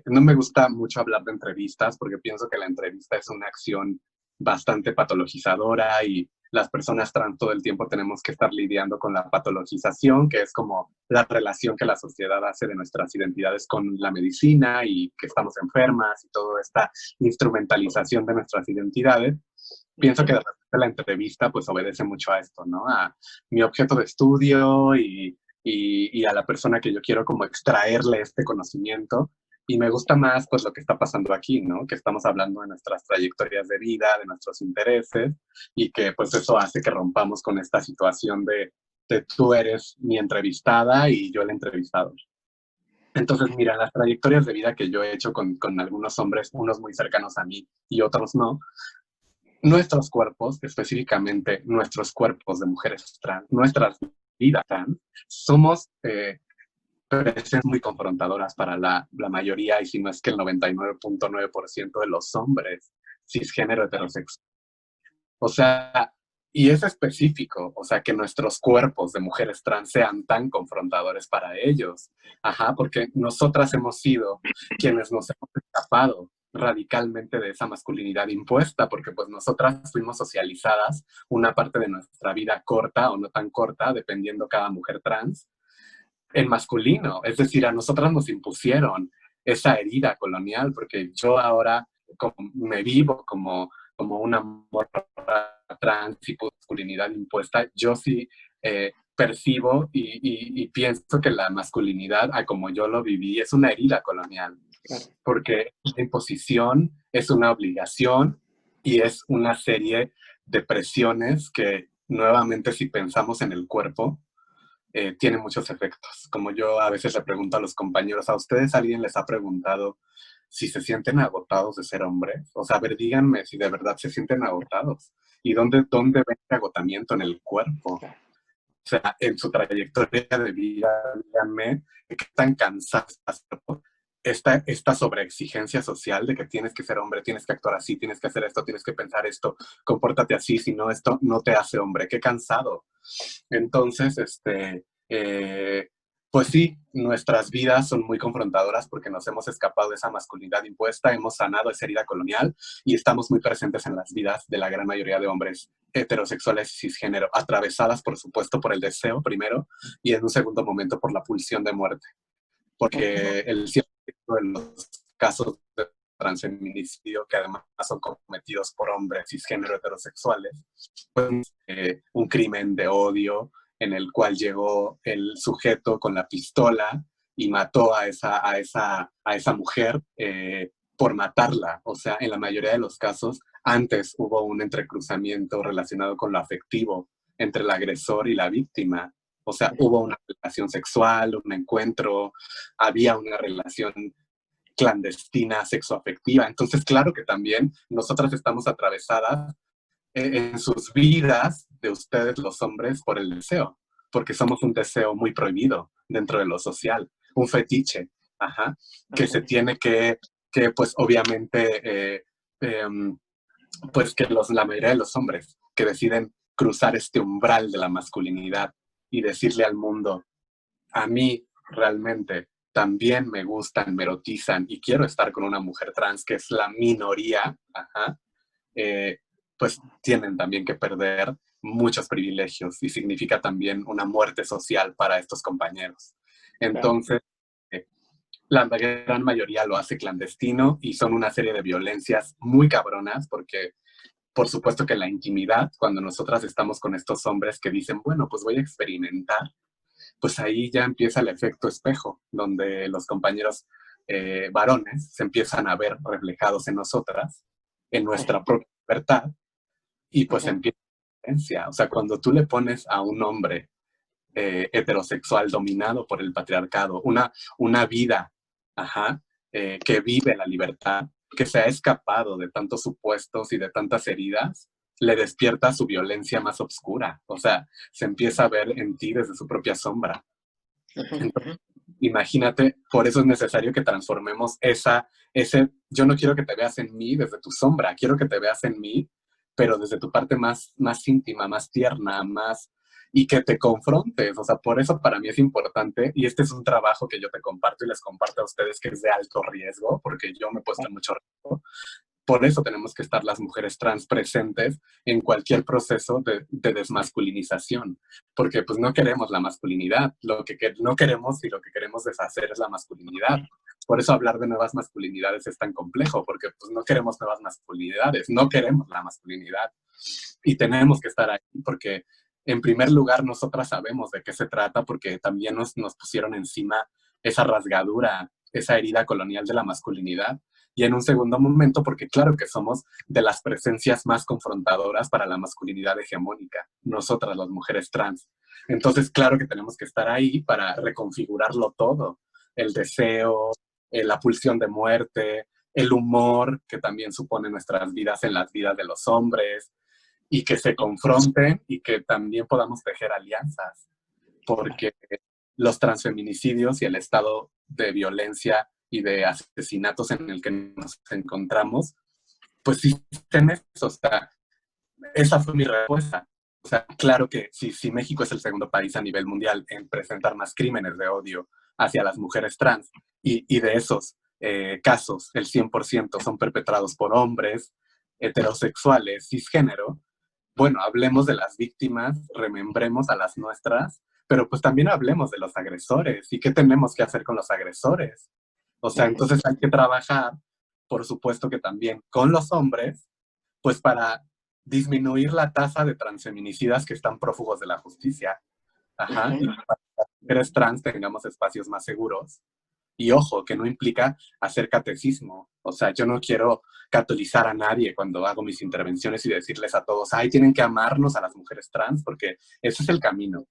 no me gusta mucho hablar de entrevistas porque pienso que la entrevista es una acción bastante patologizadora y las personas trans todo el tiempo tenemos que estar lidiando con la patologización, que es como la relación que la sociedad hace de nuestras identidades con la medicina y que estamos enfermas y toda esta instrumentalización de nuestras identidades. Pienso que de repente la entrevista pues obedece mucho a esto, ¿no? A mi objeto de estudio y a la persona que yo quiero como extraerle este conocimiento. Y me gusta más pues lo que está pasando aquí, ¿no? Que estamos hablando de nuestras trayectorias de vida, de nuestros intereses y que pues eso hace que rompamos con esta situación de tú eres mi entrevistada y yo el entrevistado. Entonces, mira, las trayectorias de vida que yo he hecho con algunos hombres, unos muy cercanos a mí y otros no, nuestros cuerpos, específicamente nuestros cuerpos de mujeres trans, nuestras vidas trans, somos presencias muy confrontadoras para la mayoría, y si no es que el 99.9% de los hombres cisgénero heterosexual. O sea, y es específico, o sea, que nuestros cuerpos de mujeres trans sean tan confrontadores para ellos. Ajá, porque nosotras hemos sido quienes nos hemos escapado radicalmente de esa masculinidad impuesta, porque pues nosotras fuimos socializadas una parte de nuestra vida corta o no tan corta, dependiendo cada mujer trans, en masculino. Es decir, a nosotras nos impusieron esa herida colonial, porque yo ahora me vivo como una morra trans y masculinidad impuesta, yo sí percibo y pienso que la masculinidad, a como yo lo viví, es una herida colonial, Claro. porque la imposición es una obligación y es una serie de presiones que nuevamente si pensamos en el cuerpo, tiene muchos efectos. Como yo a veces le pregunto a los compañeros, ¿a ustedes alguien les ha preguntado si se sienten agotados de ser hombres? O sea, a ver, díganme si de verdad se sienten agotados. ¿Y dónde ven el agotamiento en el cuerpo? O sea, en su trayectoria de vida, díganme de qué tan cansados esta sobreexigencia social de que tienes que ser hombre, tienes que actuar así, tienes que hacer esto, tienes que pensar esto, compórtate así, si no, esto no te hace hombre. Qué cansado. Entonces, Pues sí, nuestras vidas son muy confrontadoras porque nos hemos escapado de esa masculinidad impuesta, hemos sanado esa herida colonial y estamos muy presentes en las vidas de la gran mayoría de hombres heterosexuales y cisgénero, atravesadas, por supuesto, por el deseo primero y en un segundo momento por la pulsión de muerte. Porque el 100% de los casos de transfeminicidio, que además son cometidos por hombres cisgénero heterosexuales, pues un crimen de odio en el cual llegó el sujeto con la pistola y mató a esa mujer por matarla. O sea, en la mayoría de los casos, antes hubo un entrecruzamiento relacionado con lo afectivo entre el agresor y la víctima. O sea, hubo una relación sexual, un encuentro, había una relación clandestina, sexoafectiva. Entonces, claro que también nosotras estamos atravesadas en sus vidas de ustedes los hombres por el deseo, porque somos un deseo muy prohibido dentro de lo social, un fetiche, ajá, que se tiene que pues obviamente, pues que la mayoría de los hombres que deciden cruzar este umbral de la masculinidad y decirle al mundo, a mí realmente también me gustan, me erotizan y quiero estar con una mujer trans que es la minoría, ajá, eh, pues tienen también que perder muchos privilegios y significa también una muerte social para estos compañeros. Entonces, eh, la gran mayoría lo hace clandestino y son una serie de violencias muy cabronas porque por supuesto que en la intimidad, cuando nosotras estamos con estos hombres que dicen, bueno, pues voy a experimentar, pues ahí ya empieza el efecto espejo, donde los compañeros varones se empiezan a ver reflejados en nosotras, en nuestra propia libertad, y pues empieza la violencia. O sea, cuando tú le pones a un hombre heterosexual dominado por el patriarcado una vida, ajá, que vive la libertad, que se ha escapado de tantos supuestos y de tantas heridas, le despierta su violencia más oscura. O sea, se empieza a ver en ti desde su propia sombra. Entonces, imagínate, por eso es necesario que transformemos yo no quiero que te veas en mí desde tu sombra, quiero que te veas en mí, pero desde tu parte más íntima, más tierna, y que te confrontes. O sea, por eso para mí es importante, y este es un trabajo que yo te comparto y les comparto a ustedes que es de alto riesgo, porque yo me he puesto en mucho riesgo. Por eso tenemos que estar las mujeres trans presentes en cualquier proceso de desmasculinización, porque pues no queremos la masculinidad, no queremos y lo que queremos deshacer es la masculinidad. Por eso hablar de nuevas masculinidades es tan complejo, porque pues no queremos nuevas masculinidades, no queremos la masculinidad y tenemos que estar ahí porque en primer lugar nosotras sabemos de qué se trata porque también nos pusieron encima esa rasgadura, esa herida colonial de la masculinidad y en un segundo momento porque claro que somos de las presencias más confrontadoras para la masculinidad hegemónica, nosotras las mujeres trans. Entonces, claro que tenemos que estar ahí para reconfigurarlo todo, el deseo, la pulsión de muerte, el humor que también supone nuestras vidas en las vidas de los hombres, y que se confronten y que también podamos tejer alianzas, porque los transfeminicidios y el estado de violencia y de asesinatos en el que nos encontramos, pues sí, eso. O sea, esa fue mi respuesta. O sea, claro que si México es el segundo país a nivel mundial en presentar más crímenes de odio hacia las mujeres trans, y de esos casos, el 100% son perpetrados por hombres heterosexuales, cisgénero, bueno, hablemos de las víctimas, remembremos a las nuestras, pero pues también hablemos de los agresores y qué tenemos que hacer con los agresores. O sea, entonces hay que trabajar, por supuesto que también con los hombres, pues para disminuir la tasa de transfeminicidas que están prófugos de la justicia. Ajá. Y para que las mujeres trans tengamos espacios más seguros. Y ojo, que no implica hacer catecismo. O sea, yo no quiero catolizar a nadie cuando hago mis intervenciones y decirles a todos, ay, tienen que amarnos a las mujeres trans, porque ese es el camino.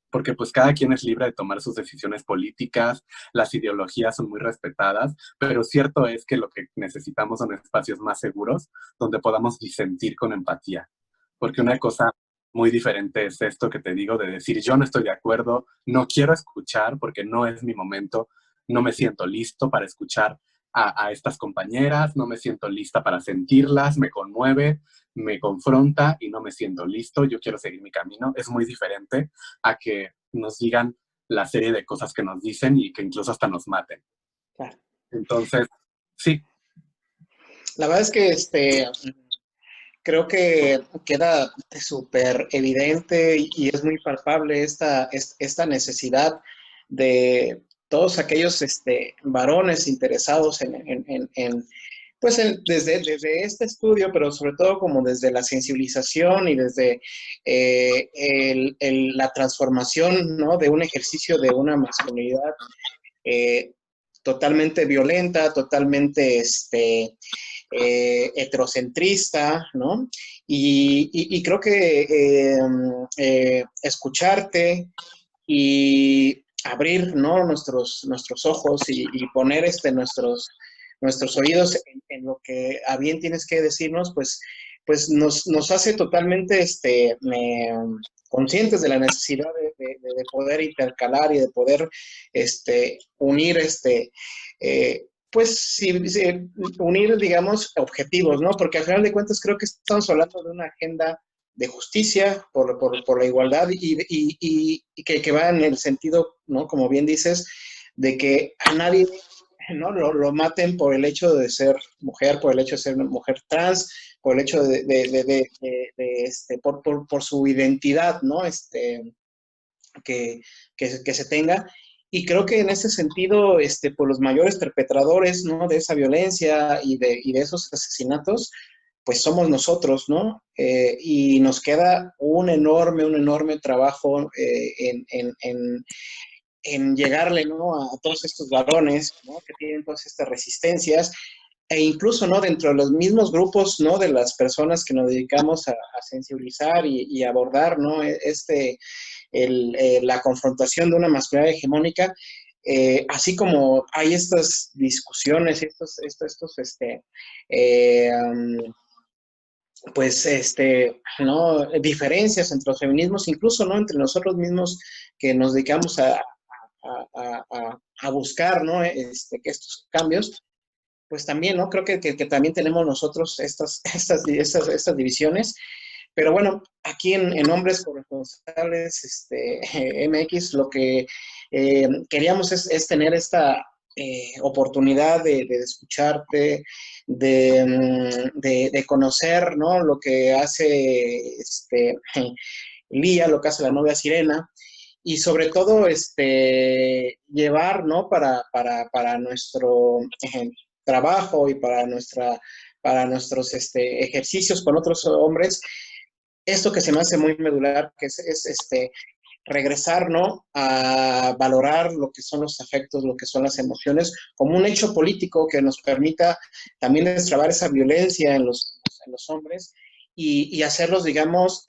Porque pues cada quien es libre de tomar sus decisiones políticas, las ideologías son muy respetadas, pero cierto es que lo que necesitamos son espacios más seguros donde podamos disentir con empatía. Porque una cosa muy diferente es esto que te digo de decir, yo no estoy de acuerdo, no quiero escuchar porque no es mi momento, no me siento listo para escuchar a estas compañeras, no me siento lista para sentirlas, me conmueve, me confronta y no me siento listo, yo quiero seguir mi camino. Es muy diferente a que nos digan la serie de cosas que nos dicen y que incluso hasta nos maten. Claro. Entonces, sí. La verdad es que creo que queda súper evidente y es muy palpable esta necesidad de todos aquellos varones interesados pues desde este estudio, pero sobre todo como desde la sensibilización y desde la transformación, ¿no?, de un ejercicio de una masculinidad totalmente violenta, totalmente heterocentrista, ¿no? Y creo que escucharte y abrir, ¿no?, nuestros ojos y poner nuestros oídos en lo que a bien tienes que decirnos, pues nos hace totalmente conscientes de la necesidad de poder intercalar y de poder unir pues sí, unir, digamos, objetivos, ¿no? Porque al final de cuentas creo que estamos hablando de una agenda de justicia por la igualdad y que va en el sentido, ¿no?, como bien dices, de que a nadie, ¿no?, lo maten por el hecho de ser mujer, por el hecho de ser una mujer trans, por el hecho por su identidad, ¿no?, que se tenga. Y creo que en ese sentido, por los mayores perpetradores, ¿no?, de esa violencia y de esos asesinatos, pues somos nosotros, ¿no? Y nos queda un enorme trabajo en llegarle, ¿no?, a todos estos varones, ¿no?, que tienen todas estas resistencias, e incluso, ¿no?, dentro de los mismos grupos, ¿no?, de las personas que nos dedicamos a sensibilizar y abordar, ¿no?, la confrontación de una masculinidad hegemónica, así como hay estas discusiones, pues, ¿no?, diferencias entre los feminismos, incluso, ¿no?, entre nosotros mismos que nos dedicamos a buscar, ¿no?, que estos cambios, pues también, ¿no?, creo que también tenemos nosotros estas divisiones. Pero bueno, aquí en Hombres Corresponsales MX, lo que queríamos es tener esta oportunidad de escucharte, de conocer, ¿no?, lo que hace Lía, lo que hace la novia Sirena, y sobre todo llevar, ¿no?, para nuestro trabajo y para nuestros ejercicios con otros hombres, esto que se me hace muy medular, que es regresar, ¿no?, a valorar lo que son los afectos, lo que son las emociones, como un hecho político que nos permita también destrabar esa violencia en los hombres y hacerlos, digamos,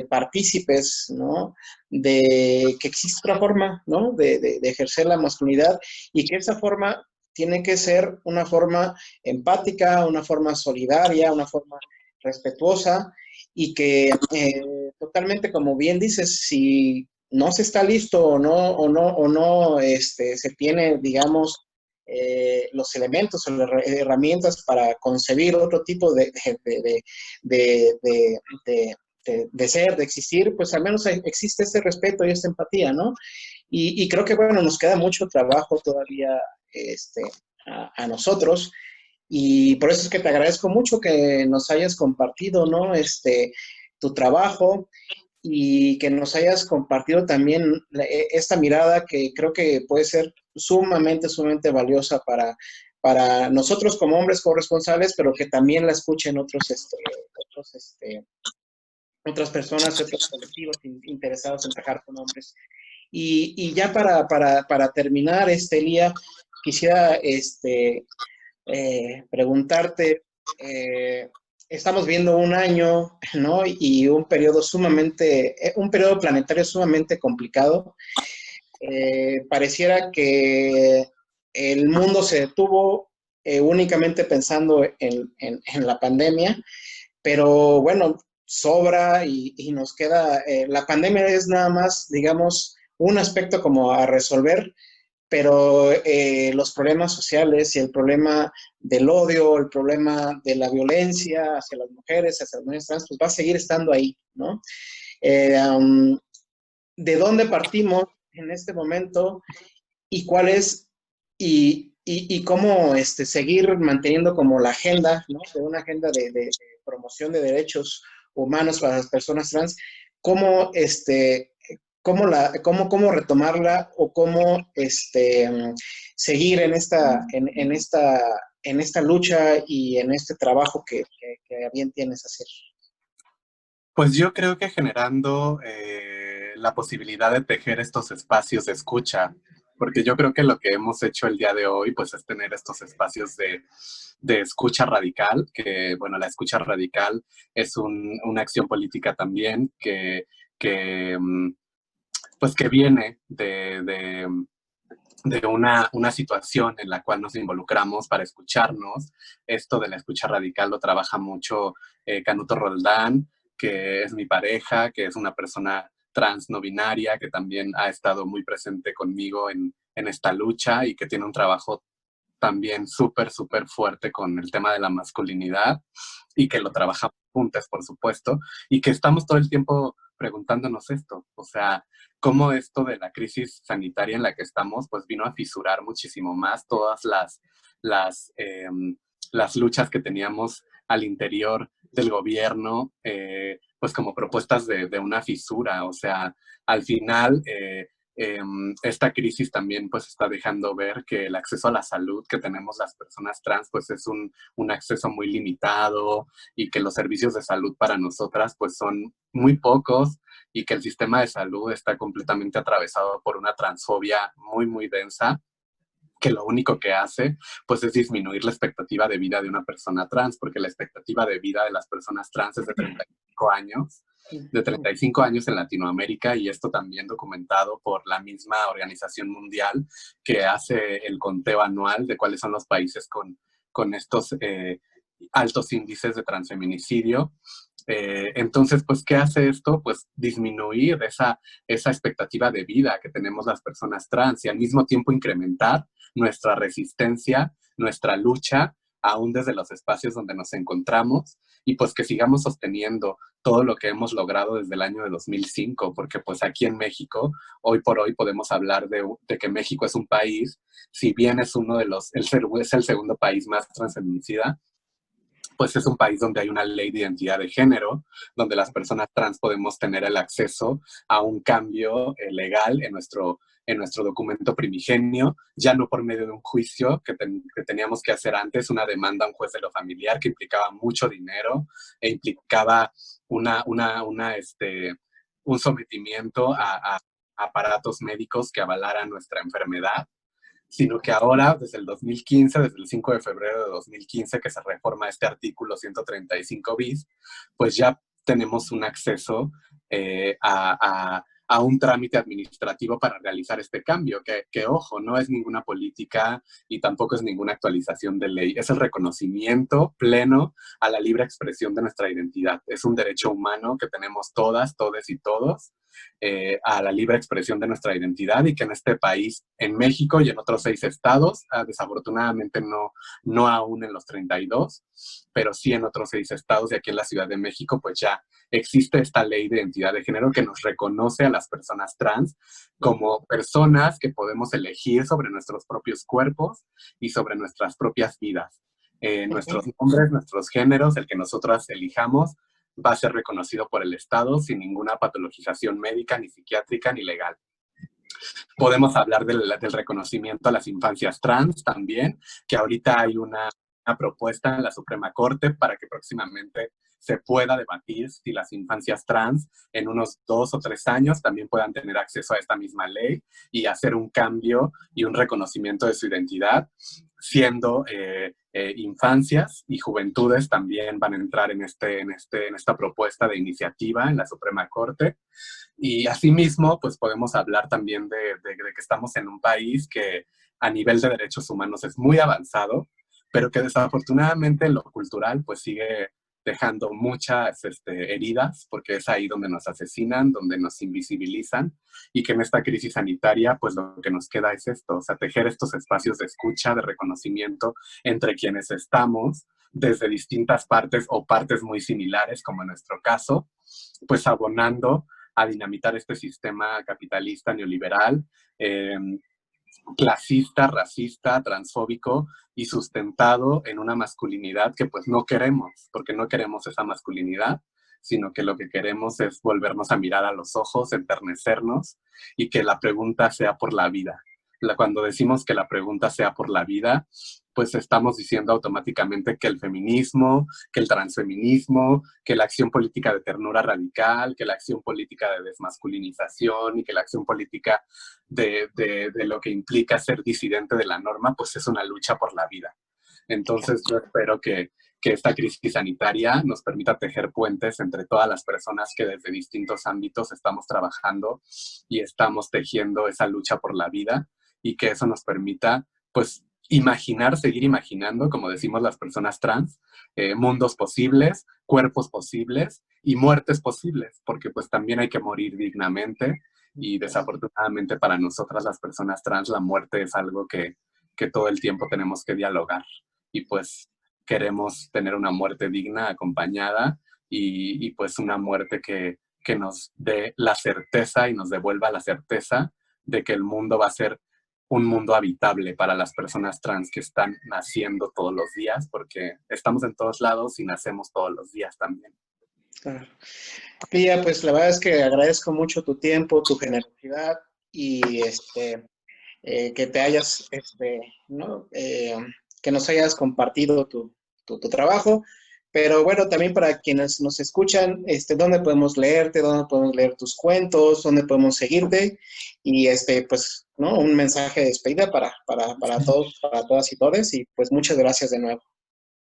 partícipes, ¿no?, de que existe otra forma, ¿no?, de ejercer la masculinidad y que esa forma tiene que ser una forma empática, una forma solidaria, una forma respetuosa y que totalmente, como bien dices, si no se está listo o no se tiene, digamos, los elementos o las herramientas para concebir otro tipo de ser, de existir, pues al menos existe ese respeto y esta empatía, ¿no? Y creo que, bueno, nos queda mucho trabajo todavía a nosotros. Y por eso es que te agradezco mucho que nos hayas compartido, ¿no?, tu trabajo y que nos hayas compartido también esta mirada que creo que puede ser sumamente valiosa para nosotros como hombres corresponsables, pero que también la escuchen otras personas, otros colectivos interesados en trabajar con hombres. Y ya para terminar, Elía, quisiera preguntarte, estamos viendo un año, ¿no?, y un periodo un periodo planetario sumamente complicado. Pareciera que el mundo se detuvo únicamente pensando en la pandemia, pero bueno, sobra y nos queda, la pandemia es nada más, digamos, un aspecto como a resolver, pero los problemas sociales y el problema del odio, el problema de la violencia hacia las mujeres trans, pues va a seguir estando ahí, ¿no? ¿De dónde partimos en este momento y cuál es, y cómo seguir manteniendo como la agenda, ¿no? De una agenda de promoción de derechos humanos para las personas trans, cómo, cómo retomarla o cómo seguir en esta lucha y en este trabajo que bien tienes hacer. Pues yo creo que generando la posibilidad de tejer estos espacios de escucha, porque yo creo que lo que hemos hecho el día de hoy, pues es tener estos espacios de escucha radical, que bueno, la escucha radical es una acción política también que, pues que viene de una situación en la cual nos involucramos para escucharnos. Esto de la escucha radical lo trabaja mucho Canuto Roldán, que es mi pareja, que es una persona trans no binaria, que también ha estado muy presente conmigo en esta lucha y que tiene un trabajo también súper, súper fuerte con el tema de la masculinidad y que lo trabajamos juntas, por supuesto, y que estamos todo el tiempo preguntándonos esto, o sea, cómo esto de la crisis sanitaria en la que estamos, pues vino a fisurar muchísimo más todas las luchas que teníamos al interior del gobierno, pues como propuestas de una fisura, o sea, al final esta crisis también pues está dejando ver que el acceso a la salud que tenemos las personas trans pues es un acceso muy limitado y que los servicios de salud para nosotras pues son muy pocos y que el sistema de salud está completamente atravesado por una transfobia muy, muy densa que lo único que hace pues es disminuir la expectativa de vida de una persona trans, porque la expectativa de vida de las personas trans es de 35 años, de 35 años en Latinoamérica, y esto también documentado por la misma Organización Mundial que hace el conteo anual de cuáles son los países con estos altos índices de transfeminicidio. Entonces, pues, ¿qué hace esto? Pues disminuir esa expectativa de vida que tenemos las personas trans y al mismo tiempo incrementar nuestra resistencia, nuestra lucha, aún desde los espacios donde nos encontramos, y pues que sigamos sosteniendo todo lo que hemos logrado desde el año de 2005, porque pues aquí en México, hoy por hoy podemos hablar de que México es un país, si bien es uno de los, es el segundo país más transfeminicida, pues es un país donde hay una ley de identidad de género, donde las personas trans podemos tener el acceso a un cambio legal en nuestro documento primigenio, ya no por medio de un juicio que teníamos que hacer antes, una demanda a un juez de lo familiar que implicaba mucho dinero e implicaba un sometimiento a aparatos médicos que avalaran nuestra enfermedad, sino que ahora, desde el 2015, desde el 5 de febrero de 2015, que se reforma este artículo 135 bis, pues ya tenemos un acceso a un trámite administrativo para realizar este cambio, que, ojo, no es ninguna política y tampoco es ninguna actualización de ley, es el reconocimiento pleno a la libre expresión de nuestra identidad. Es un derecho humano que tenemos todas, todes y todos, a la libre expresión de nuestra identidad, y que en este país, en México y en otros 6 estados, desafortunadamente no aún en los 32, pero sí en otros 6 estados, y aquí en la Ciudad de México pues ya existe esta ley de identidad de género que nos reconoce a las personas trans como personas que podemos elegir sobre nuestros propios cuerpos y sobre nuestras propias vidas. Nuestros nombres, nuestros géneros, el que nosotras elijamos, va a ser reconocido por el Estado sin ninguna patologización médica, ni psiquiátrica, ni legal. Podemos hablar del reconocimiento a las infancias trans también, que ahorita hay una propuesta en la Suprema Corte para que próximamente se pueda debatir si las infancias trans en unos 2 o 3 años también puedan tener acceso a esta misma ley y hacer un cambio y un reconocimiento de su identidad, siendo infancias y juventudes también van a entrar en esta propuesta de iniciativa en la Suprema Corte. Y asimismo, pues podemos hablar también de que estamos en un país que a nivel de derechos humanos es muy avanzado, pero que desafortunadamente en lo cultural pues sigue dejando muchas heridas, porque es ahí donde nos asesinan, donde nos invisibilizan, y que en esta crisis sanitaria pues lo que nos queda es esto, o sea, tejer estos espacios de escucha, de reconocimiento entre quienes estamos desde distintas partes o partes muy similares, como en nuestro caso, pues abonando a dinamitar este sistema capitalista neoliberal, clasista, racista, transfóbico y sustentado en una masculinidad que pues no queremos, porque no queremos esa masculinidad, sino que lo que queremos es volvernos a mirar a los ojos, enternecernos y que la pregunta sea por la vida. Cuando decimos que la pregunta sea por la vida, pues estamos diciendo automáticamente que el feminismo, que el transfeminismo, que la acción política de ternura radical, que la acción política de desmasculinización y que la acción política de lo que implica ser disidente de la norma, pues es una lucha por la vida. Entonces yo espero que esta crisis sanitaria nos permita tejer puentes entre todas las personas que desde distintos ámbitos estamos trabajando y estamos tejiendo esa lucha por la vida y que eso nos permita, pues, imaginar, seguir imaginando, como decimos las personas trans, mundos posibles, cuerpos posibles y muertes posibles, porque pues también hay que morir dignamente y desafortunadamente para nosotras las personas trans la muerte es algo que todo el tiempo tenemos que dialogar y pues queremos tener una muerte digna, acompañada y pues una muerte que nos dé la certeza y nos devuelva la certeza de que el mundo va a ser un mundo habitable para las personas trans que están naciendo todos los días, porque estamos en todos lados y nacemos todos los días también. Claro. Lía, pues la verdad es que agradezco mucho tu tiempo, tu generosidad y que te hayas, ¿no? Que nos hayas compartido tu trabajo. Pero bueno, también para quienes nos escuchan, ¿dónde podemos leerte? ¿Dónde podemos leer tus cuentos? ¿Dónde podemos seguirte? Y pues, ¿no? Un mensaje de despedida para todos, para todas y todes. Y pues muchas gracias de nuevo.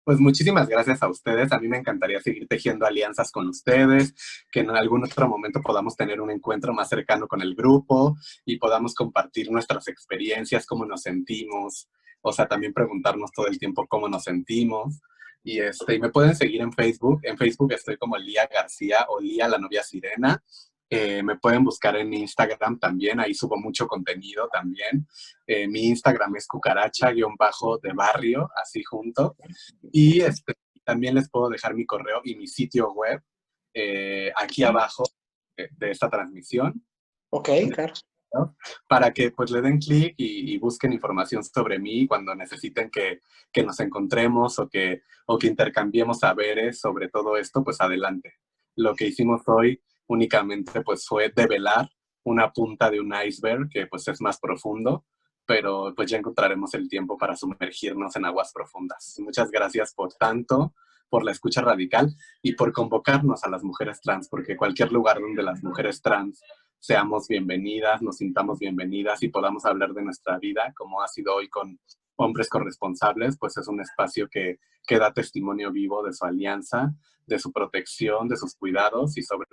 Pues muchísimas gracias a ustedes. A mí me encantaría seguir tejiendo alianzas con ustedes, que en algún otro momento podamos tener un encuentro más cercano con el grupo y podamos compartir nuestras experiencias, cómo nos sentimos, o sea, también preguntarnos todo el tiempo cómo nos sentimos. Y me pueden seguir en Facebook. En Facebook estoy como Lía García o Lía la novia sirena. Me pueden buscar en Instagram también, ahí subo mucho contenido también. Mi Instagram es cucaracha-de barrio, así junto. Y también les puedo dejar mi correo y mi sitio web aquí abajo de esta transmisión. Ok, claro. ¿No? Para que pues le den clic y busquen información sobre mí cuando necesiten que nos encontremos o que intercambiemos saberes sobre todo esto, pues adelante. Lo que hicimos hoy únicamente pues fue develar una punta de un iceberg que pues es más profundo, pero pues ya encontraremos el tiempo para sumergirnos en aguas profundas. Muchas gracias por tanto, por la escucha radical y por convocarnos a las mujeres trans, porque cualquier lugar donde las mujeres trans seamos bienvenidas, nos sintamos bienvenidas y podamos hablar de nuestra vida, como ha sido hoy con Hombres Corresponsables, pues es un espacio que da testimonio vivo de su alianza, de su protección, de sus cuidados y sobre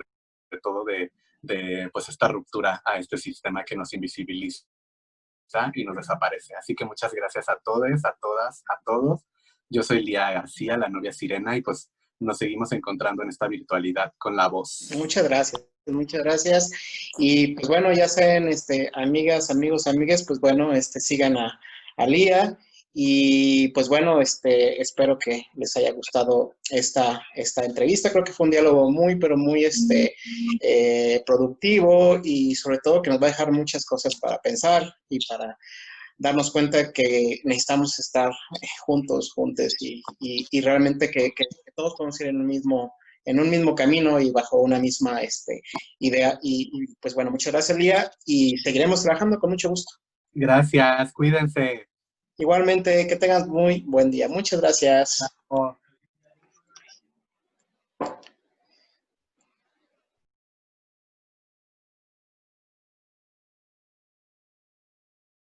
todo de pues esta ruptura a este sistema que nos invisibiliza y nos desaparece. Así que muchas gracias a todos, a todas, a todos. Yo soy Lía García, la novia sirena, y pues nos seguimos encontrando en esta virtualidad con la voz. Muchas gracias. Muchas gracias. Y pues bueno, ya sean amigas, amigos, amigas, pues bueno, sigan a Lía. Y pues bueno, espero que les haya gustado esta entrevista. Creo que fue un diálogo muy, pero muy productivo y sobre todo que nos va a dejar muchas cosas para pensar y para darnos cuenta que necesitamos estar juntos, juntes y realmente que todos podemos ir en un mismo camino y bajo una misma idea. Y pues bueno, muchas gracias, Lía, y seguiremos trabajando con mucho gusto. Gracias, cuídense. Igualmente, que tengan muy buen día. Muchas gracias. Chao.